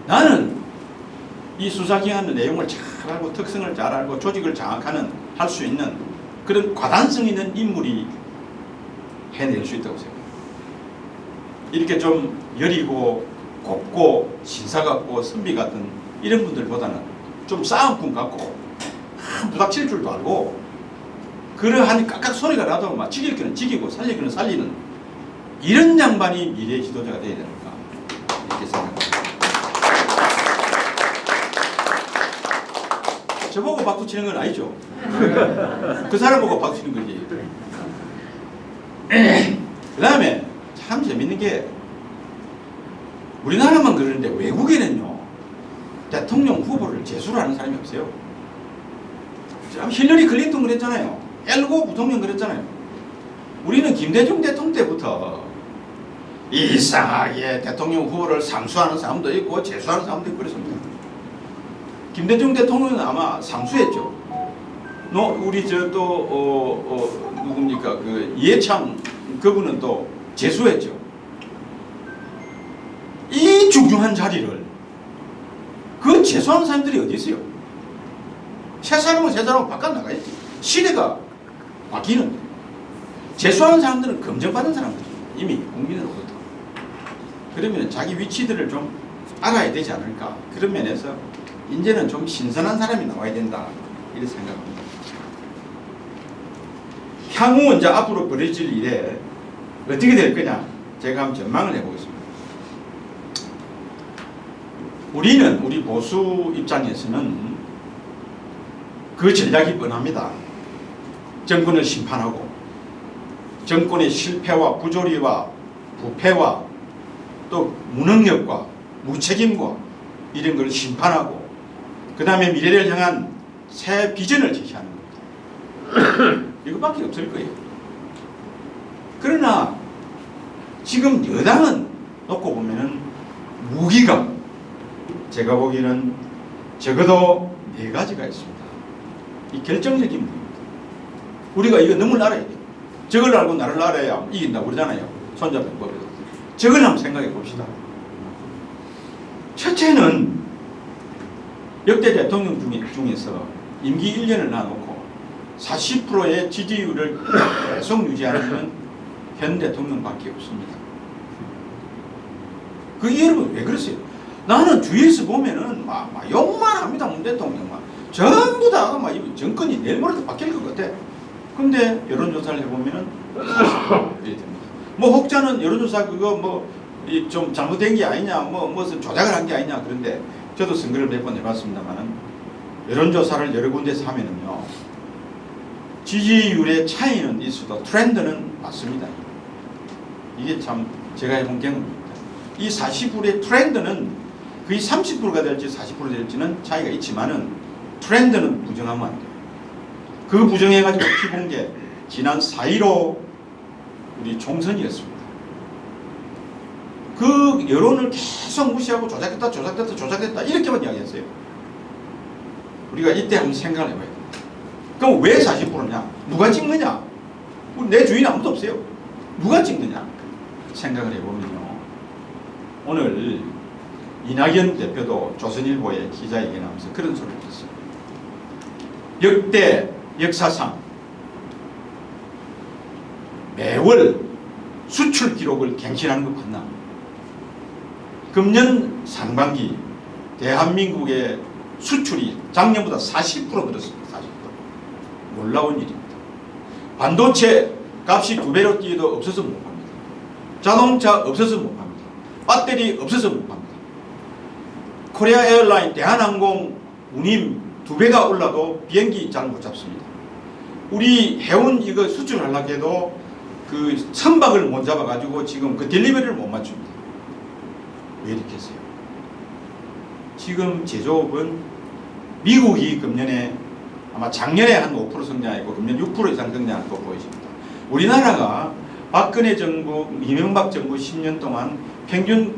Speaker 2: 나는 이 수사기관의 내용을 잘 알고 특성을 잘 알고 조직을 장악하는 할 수 있는 그런 과단성 있는 인물이 해낼 수 있다고 생각해요. 이렇게 좀 여리고 곱고 신사 같고 선비 같은 이런 분들보다는 좀 싸움꾼 같고 부닥칠 줄도 알고 그러한 깍깍 소리가 나도 막 지길 거는 지기고 살릴 거는 살리는 이런 양반이 미래의 지도자가 되어야 되니까 이렇게 생각합니다. 저보고 박수 치는 건 아니죠. 그 사람 보고 박수 치는 거지. 그 다음에 참 재밌는 게 우리나라만 그러는데 외국에는요 대통령 후보를 제수를 하는 사람이 없어요. 힐러리 클린턴 그랬잖아요. 엘고 부통령 그랬잖아요. 우리는 김대중 대통령 때부터 이상하게 대통령 후보를 상수하는 사람도 있고 제수하는 사람도 있고 그랬습니다. 김대중 대통령은 아마 상수했죠. 우리 누굽니까 그 이해창 그분은 또 제수했죠. 이 중요한 자리를 그 제수하는 사람들이 어디 있어요? 새 사람은 새 사람은 바깥 나가야지. 시대가 바뀌는데 제수하는 사람들은 검증받은 사람들이죠. 이미 국민으로부터. 그러면 자기 위치들을 좀 알아야 되지 않을까. 그런 면에서 이제는 좀 신선한 사람이 나와야 된다 이렇게 생각합니다. 향후 이제 앞으로 벌어질 일에 어떻게 될 거냐 제가 한번 전망을 해보겠습니다. 우리 보수 입장에서는 그 전략이 뻔합니다. 정권을 심판하고 정권의 실패와 부조리와 부패와 또 무능력과 무책임과 이런 걸 심판하고 그 다음에 미래를 향한 새 비전을 제시하는 겁니다. 이것밖에 없을 거예요. 그러나 지금 여당은 놓고 보면은 무기가 제가 보기에는 적어도 4가지가 있습니다. 이 결정적인 무기입니다. 우리가 이거 너무 알아야 돼요. 적을 알고 나를 알아야 이긴다고 그러잖아요. 손잡는 법에도. 적을 한번 생각해 봅시다. 첫째는 역대 대통령 중에서 임기 1년을 놔놓고 40%의 지지율을 계속 유지하는 것은 현 대통령밖에 없습니다. 그게 여러분 왜 그러세요? 나는 주위에서 보면은 막 욕만 합니다. 문 대통령만. 전부 다 막 정권이 내일 모레도 바뀔 것 같아. 근데 여론조사를 해보면은 40% 됩니다. 뭐 혹자는 여론조사 그거 뭐 좀 잘못된 게 아니냐, 무슨 조작을 한 게 아니냐. 그런데 저도 선거를 몇 번 해봤습니다만은 여론조사를 여러 군데서 하면은요 지지율의 차이는 있어도 트렌드는 맞습니다. 이게 참 제가 해본 경험입니다. 이 40%의 트렌드는 거의 30%가 될지 40% 될지는 차이가 있지만은 트렌드는 부정하면 안 돼요. 그 부정해가지고 피본 게 지난 4.15 우리 총선이었습니다. 그 여론을 계속 무시하고 조작됐다 이렇게만 이야기했어요. 우리가 이때 한번 생각을 해봐야 돼요. 그럼 왜 40%냐? 누가 찍느냐? 내 주위에 아무도 없어요. 누가 찍느냐? 생각을 해보면요. 오늘 이낙연 대표도 조선일보에 기자회견하면서 그런 소리를 했어요. 역대 역사상 매월 수출 기록을 갱신하는 것 같나? 금년 상반기 대한민국의 수출이 작년보다 40% 늘었습니다. 40%. 놀라운 일입니다. 반도체 값이 2배로 뛰어도 없어서 못 팝니다. 자동차 없어서 못 팝니다. 배터리 없어서 못 팝니다. 코리아 에어라인, 대한항공 운임 2배가 올라도 비행기 잘 못 잡습니다. 우리 해운 이거 수출하려고 해도 그 선박을 못 잡아가지고 지금 그 딜리버리를 못 맞춥니다. 왜 이렇게 했어요? 지금 제조업은 미국이 금년에 아마 작년에 한 5% 성장했고 금년 6% 이상 성장한 거 보여집니다. 우리나라가 박근혜 정부, 이명박 정부 10년 동안 평균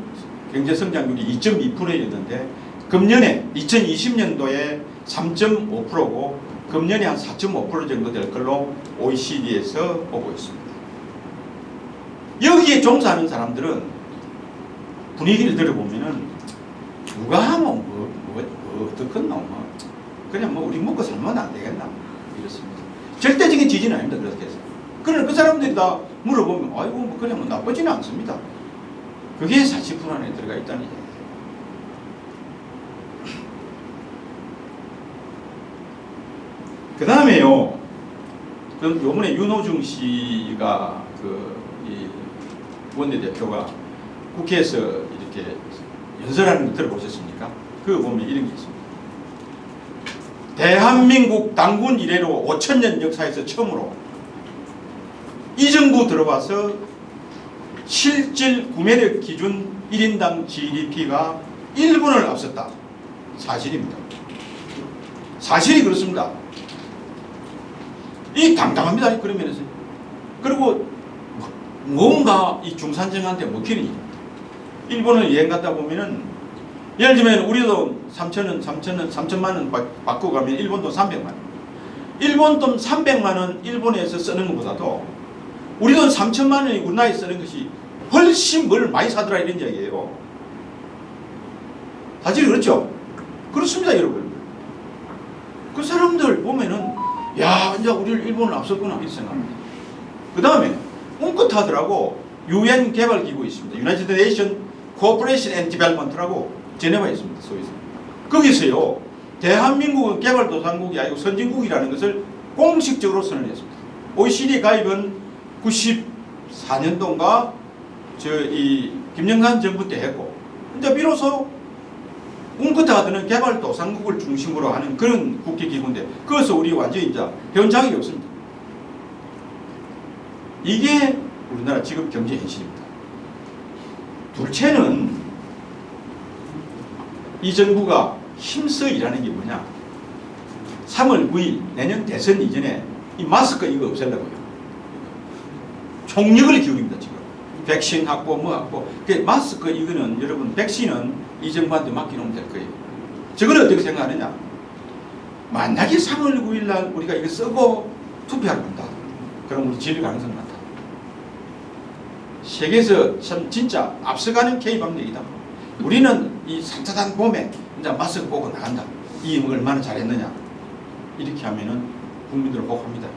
Speaker 2: 경제 성장률이 2.2%였는데 금년에 2020년도에 3.5%고 금년에 한 4.5% 정도 될 걸로 OECD에서 보고 있습니다. 여기에 종사하는 사람들은 분위기를 들어보면은 누가 하면 어떻겠노? 그냥 뭐 우리 먹고 살면 안 되겠나? 이렇습니다. 절대적인 지지는 아닙니다. 그렇게 해서. 그러나 그 사람들이 다 물어보면 아이고 뭐 그냥 뭐 나쁘지는 않습니다. 그게 40% 안에 들어가 있다는 얘기예요. 그 다음에요. 그럼 요번에 윤호중 씨가 이 원내대표가 국회에서 이렇게 연설하는 거 들어보셨습니까? 그거 보면 이런 게 있습니다. 대한민국 당군 이래로 5,000년 역사에서 처음으로 이 정부 들어와서 실질 구매력 기준 1인당 GDP가 일본을 앞섰다. 사실입니다. 사실이 그렇습니다. 이 당당합니다. 그런 면에서. 그리고 뭔가 이 중산층한테 먹히는 일입니다. 일본을 여행 갔다 보면은 예를 들면 우리도 3천만 원 받고 가면 일본 돈 300만 원. 일본 돈 300만 원 일본에서 쓰는 것보다도 우리 돈 3천만 원이 우리나라에 쓰는 것이 훨씬 뭘 많이 사더라 이런 이야기예요. 사실 그렇죠? 그렇습니다, 여러분. 그 사람들 보면은 야, 이제 우리를 일본을 앞섰구나 이렇게 생각합니다. 그 다음에 웅크타드라고 UN 개발기구 있습니다. United Nations Cooperation and Development라고 제네바에 있습니다. 소위에서. 거기서요. 대한민국은 개발도상국이 아니고 선진국이라는 것을 공식적으로 선언했습니다. OECD 가입은 94년도인가 이 김영삼 정부 때 했고, 근데 비로소 웅크타드는 개발도상국을 중심으로 하는 그런 국제기구인데 그것서 우리 완전히 이제 배운 자격이 없습니다. 이게 우리나라 지금 경제 현실입니다. 둘째는 이 정부가 힘써 일하는 게 뭐냐? 3월 9일 내년 대선 이전에 이 마스크 이거 없애려고요. 총력을 기울입니다. 지금 백신 확보 뭐 확보. 마스크 이거는 여러분 백신은 이 정부한테 맡겨놓으면 될 거예요. 저거는 어떻게 생각하느냐? 만약에 3월 9일 날 우리가 이거 쓰고 투표하러 간다. 그럼 우리 질 가능성 많다. 세계에서 참 진짜 앞서가는 K방역이다. 우리는 이 산뜻한 봄에 이제 마스크 보고 나간다. 이 얼마나 잘했느냐. 이렇게 하면은 국민들을 복합니다.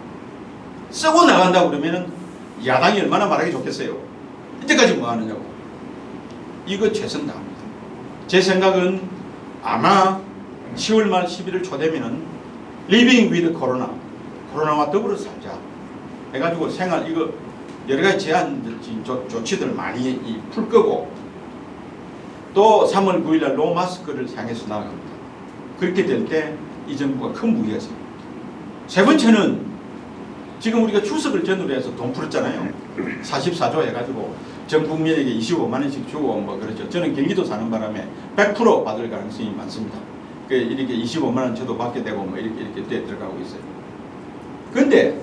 Speaker 2: 쓰고 나간다 그러면은 야당이 얼마나 말하기 좋겠어요. 이때까지 뭐 하느냐고. 이거 최선 다합니다. 제 생각은 아마 10월 말 11월 초 되면은 Living with Corona, 코로나와 더불어 살자 해가지고 생활 이거 여러 가지 제한들 조치들 많이 풀 거고 또 3월 9일 날 노 마스크를 향해서 나아갑니다. 그렇게 될 때 이 정부가 큰 무기가 있습니다. 세 번째는 지금 우리가 추석을 전후로 해서 돈 풀었잖아요. 44조 해가지고 전 국민에게 25만 원씩 주고 뭐 그렇죠. 저는 경기도 사는 바람에 100% 받을 가능성이 많습니다. 이렇게 25만 원 저도 받게 되고 뭐 이렇게 들어가고 있어요. 그런데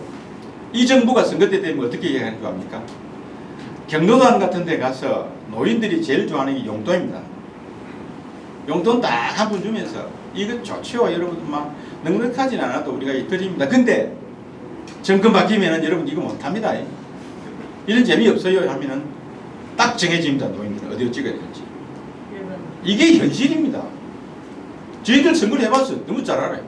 Speaker 2: 이 정부가 선거 때 되면 어떻게 얘기하는 거 합니까? 경로당 같은 데 가서 노인들이 제일 좋아하는 게 용돈입니다. 용돈 딱 한 푼 주면서 이거 좋죠. 여러분 막 넉넉하진 않아도 우리가 드립니다. 근데 정권 바뀌면은 여러분 이거 못합니다. 이런 재미없어요 하면은 딱 정해집니다. 노인들은 어디로 찍어야 될지. 이게 현실입니다. 저희들 선거를 해봐서 너무 잘 알아요.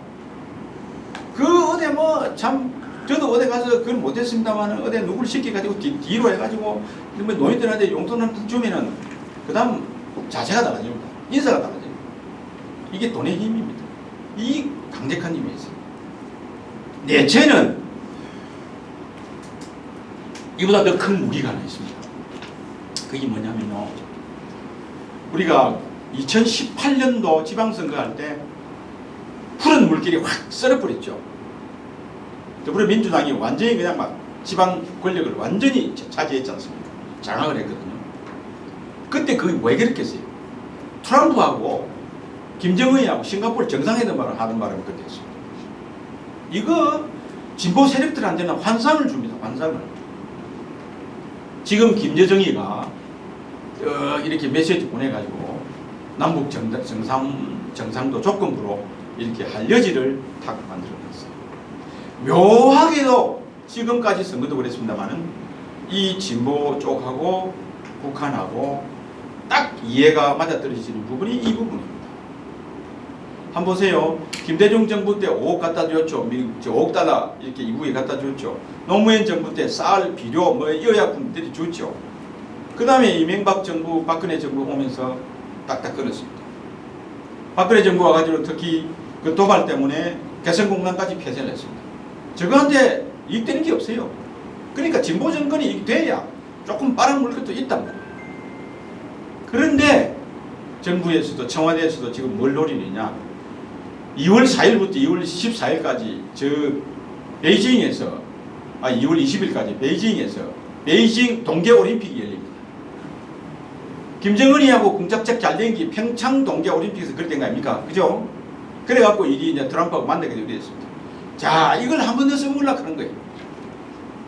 Speaker 2: 그 어디 뭐 참 저도 어디 가서 그걸 못했습니다만 어디 누굴 시켜가지고 뒤로 해가지고 뭐 노인들한테 용돈 주면은 그 다음 자세가 달라집니다. 인사가 달라집니다. 이게 돈의 힘입니다. 이 강력한 힘이 있어요. 내체는 이보다 더 큰 무기가 하나 있습니다. 그게 뭐냐면요. 우리가 2018년도 지방선거 할 때 푸른 물길이 확 썰어버렸죠. 더불어민주당이 완전히 그냥 막 지방 권력을 완전히 차지했지 않습니까? 장악을 했거든요. 그때 그게 왜 그랬겠어요? 트럼프하고 김정은이하고 싱가포르 정상회담을 하는 바람에 그때 했습니다. 이거 진보 세력들한테는 환상을 줍니다. 환상을. 지금 김여정이가 이렇게 메시지 보내가지고 남북 정상도 조건부로 이렇게 할 여지를 탁 만들어놨어요. 묘하게도 지금까지 선거도 그랬습니다만은 이 진보 쪽하고 북한하고 딱 이해가 맞아떨어지는 부분이 이 부분입니다. 한번 보세요. 김대중 정부 때 5억 갖다 줬죠. 5억 달러 이렇게 이북에 갖다 줬죠. 노무현 정부 때 쌀, 비료, 뭐 의약품들이 줬죠. 그 다음에 이명박 정부, 박근혜 정부 오면서 딱딱 끊었습니다. 박근혜 정부 와가지고 특히 그 도발 때문에 개성공단까지 폐쇄를 했습니다. 저거한테 이익되는 게 없어요. 그러니까 진보 정권이 이익돼야 조금 빨아먹을 것도 있단 말이에요. 그런데 정부에서도 청와대에서도 지금 뭘 노리느냐. 2월 4일부터 2월 14일까지 베이징에서 2월 20일까지 베이징에서 베이징 동계올림픽이 열립니다. 김정은이하고 공작적 잘 된 게 평창 동계올림픽에서 그랬던 거 아닙니까? 그죠? 그래갖고 이제 트럼프하고 만나게 되었습니다. 자, 이걸 한 번 더 써먹으려고 하는 거예요.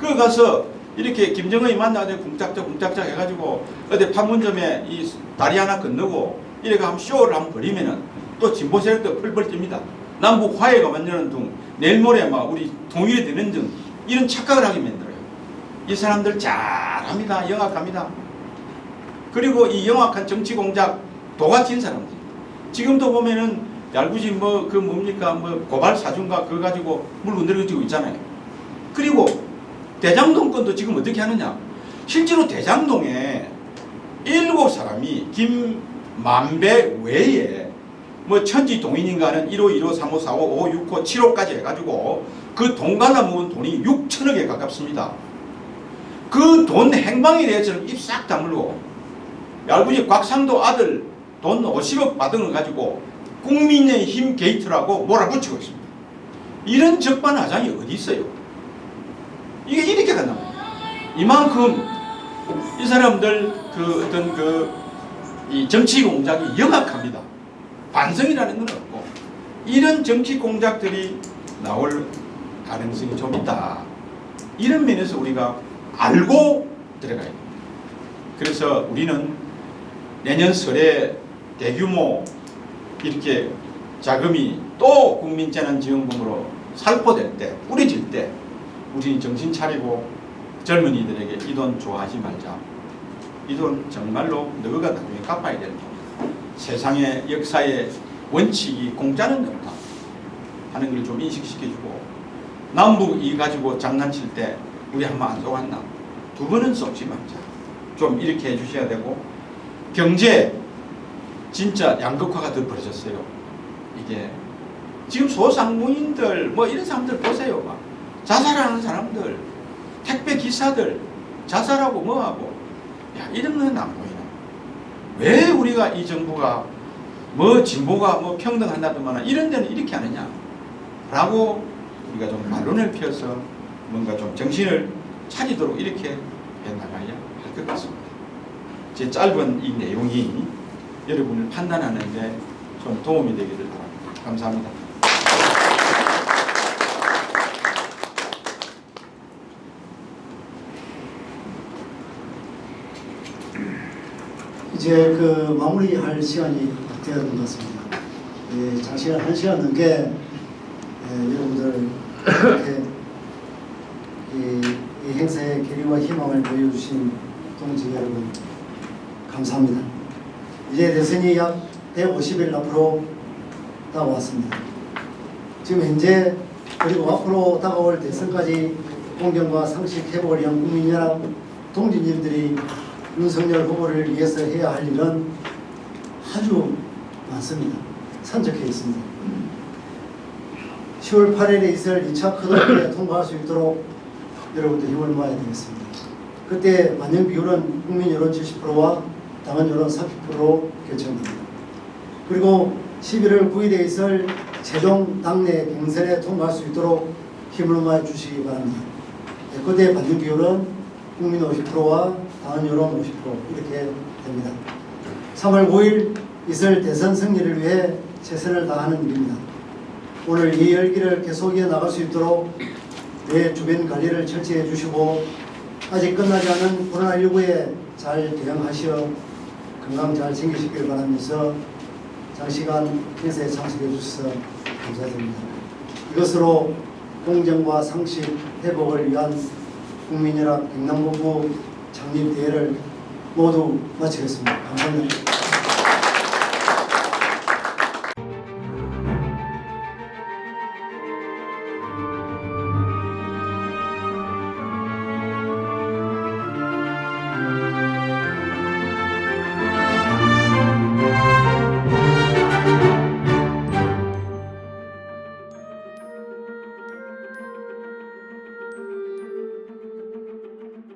Speaker 2: 그 가서 이렇게 김정은이 만나가지고 궁짝짝 해가지고 어디 판문점에 이 다리 하나 건너고 이렇게 한번 쇼를 한번 벌이면은 또 진보 세력도 펄펄 뜹니다. 남북 화해가 만드는 등 내일 모레 막 우리 통일이 되는 등 이런 착각을 하게 만들어요. 이 사람들 잘합니다. 영악합니다. 그리고 이 영악한 정치 공작 도같은 사람들. 지금도 보면은 얄궂이 뭐 그 뭡니까 뭐 고발 사준가 그거 가지고 물 흔들어지고 있잖아요. 그리고 대장동 건도 지금 어떻게 하느냐. 실제로 대장동에 7사람이 김만배 외에 뭐 천지동인인가 하는 1호, 2호, 3호, 4호, 5호, 6호, 7호까지 해가지고 그 돈 갈라먹은 돈이 6천억에 가깝습니다. 그 돈 행방에 대해서는 입 싹 다물고 얄궂이 곽상도 아들 돈 50억 받은 걸 가지고 국민의힘 게이트라고 몰아붙이고 있습니다. 이런 적반하장이 어디 있어요? 이게 이렇게 간단 말이에요. 이만큼 이 사람들 그 어떤 이 정치 공작이 영악합니다. 반성이라는 건 없고 이런 정치 공작들이 나올 가능성이 좀 있다. 이런 면에서 우리가 알고 들어가야 됩니다. 그래서 우리는 내년 설에 대규모 이렇게 자금이 또 국민재난지원금으로 살포될 때, 뿌려질 때 우리 정신 차리고 젊은이들에게 이 돈 좋아하지 말자. 이 돈 정말로 너가 나중에 갚아야 될 돈이다. 세상의 역사의 원칙이 공짜는 없다 하는 걸 좀 인식시켜주고 남북 이 가지고 장난칠 때 우리 한번 안 속았나? 두 번은 썩지 말자. 좀 이렇게 해주셔야 되고 경제 진짜 양극화가 더 벌어졌어요. 이게 지금 소상공인들 뭐 이런 사람들 보세요. 막 자살하는 사람들, 택배 기사들 자살하고 뭐하고 야 이런 건 안 보이나? 왜 우리가 이 정부가 뭐 진보가 뭐 평등한다더만 이런 데는 이렇게 하느냐? 라고 우리가 좀 반론을 펴서 뭔가 좀 정신을 차리도록 이렇게 해나가야 할 것 같습니다. 제 짧은 이 내용이 여러분을 판단하는데 좀 도움이 되기를 바랍니다. 감사합니다.
Speaker 1: 이제 그 마무리할 시간이 되어 된 것 같습니다. 예, 장시간 1시간 넘게 여러분들 이렇게 이 행사의 계기와 희망을 보여주신 동지 여러분 감사합니다. 이제 대선이 약 150일 앞으로 다가왔습니다. 지금 현재 그리고 앞으로 다가올 대선까지 공정과 상식 회복을 위한 국민연합 동지님들이 윤석열 후보를 위해서 해야 할 일은 아주 많습니다. 산적해 있습니다. 10월 8일에 있을 2차 컷오프에 통과할 수 있도록 여러분들 힘을 모아야 되겠습니다. 그때 반영 비율은 국민 여론 70%와 당원 여론 30%로 결정됩니다. 그리고 11월 9일에 있을 최종 당내 경선에 통과할 수 있도록 힘을 모아 주시기 바랍니다. 그때 반영 비율은 국민 50%와 당원 여론 50% 이렇게 됩니다. 3월 9일 있을 대선 승리를 위해 최선을 다하는 일입니다. 오늘 이 열기를 계속 이어나갈 수 있도록 내 주변 관리를 철저히 해주시고 아직 끝나지 않은 코로나19에 잘 대응하시어 건강 잘 챙기시길 바라면서 장시간 행사에 참석해 주셔서 감사드립니다. 이것으로 공정과 상식 회복을 위한 국민연합 경남본부 창립대회를 모두 마치겠습니다. 감사합니다.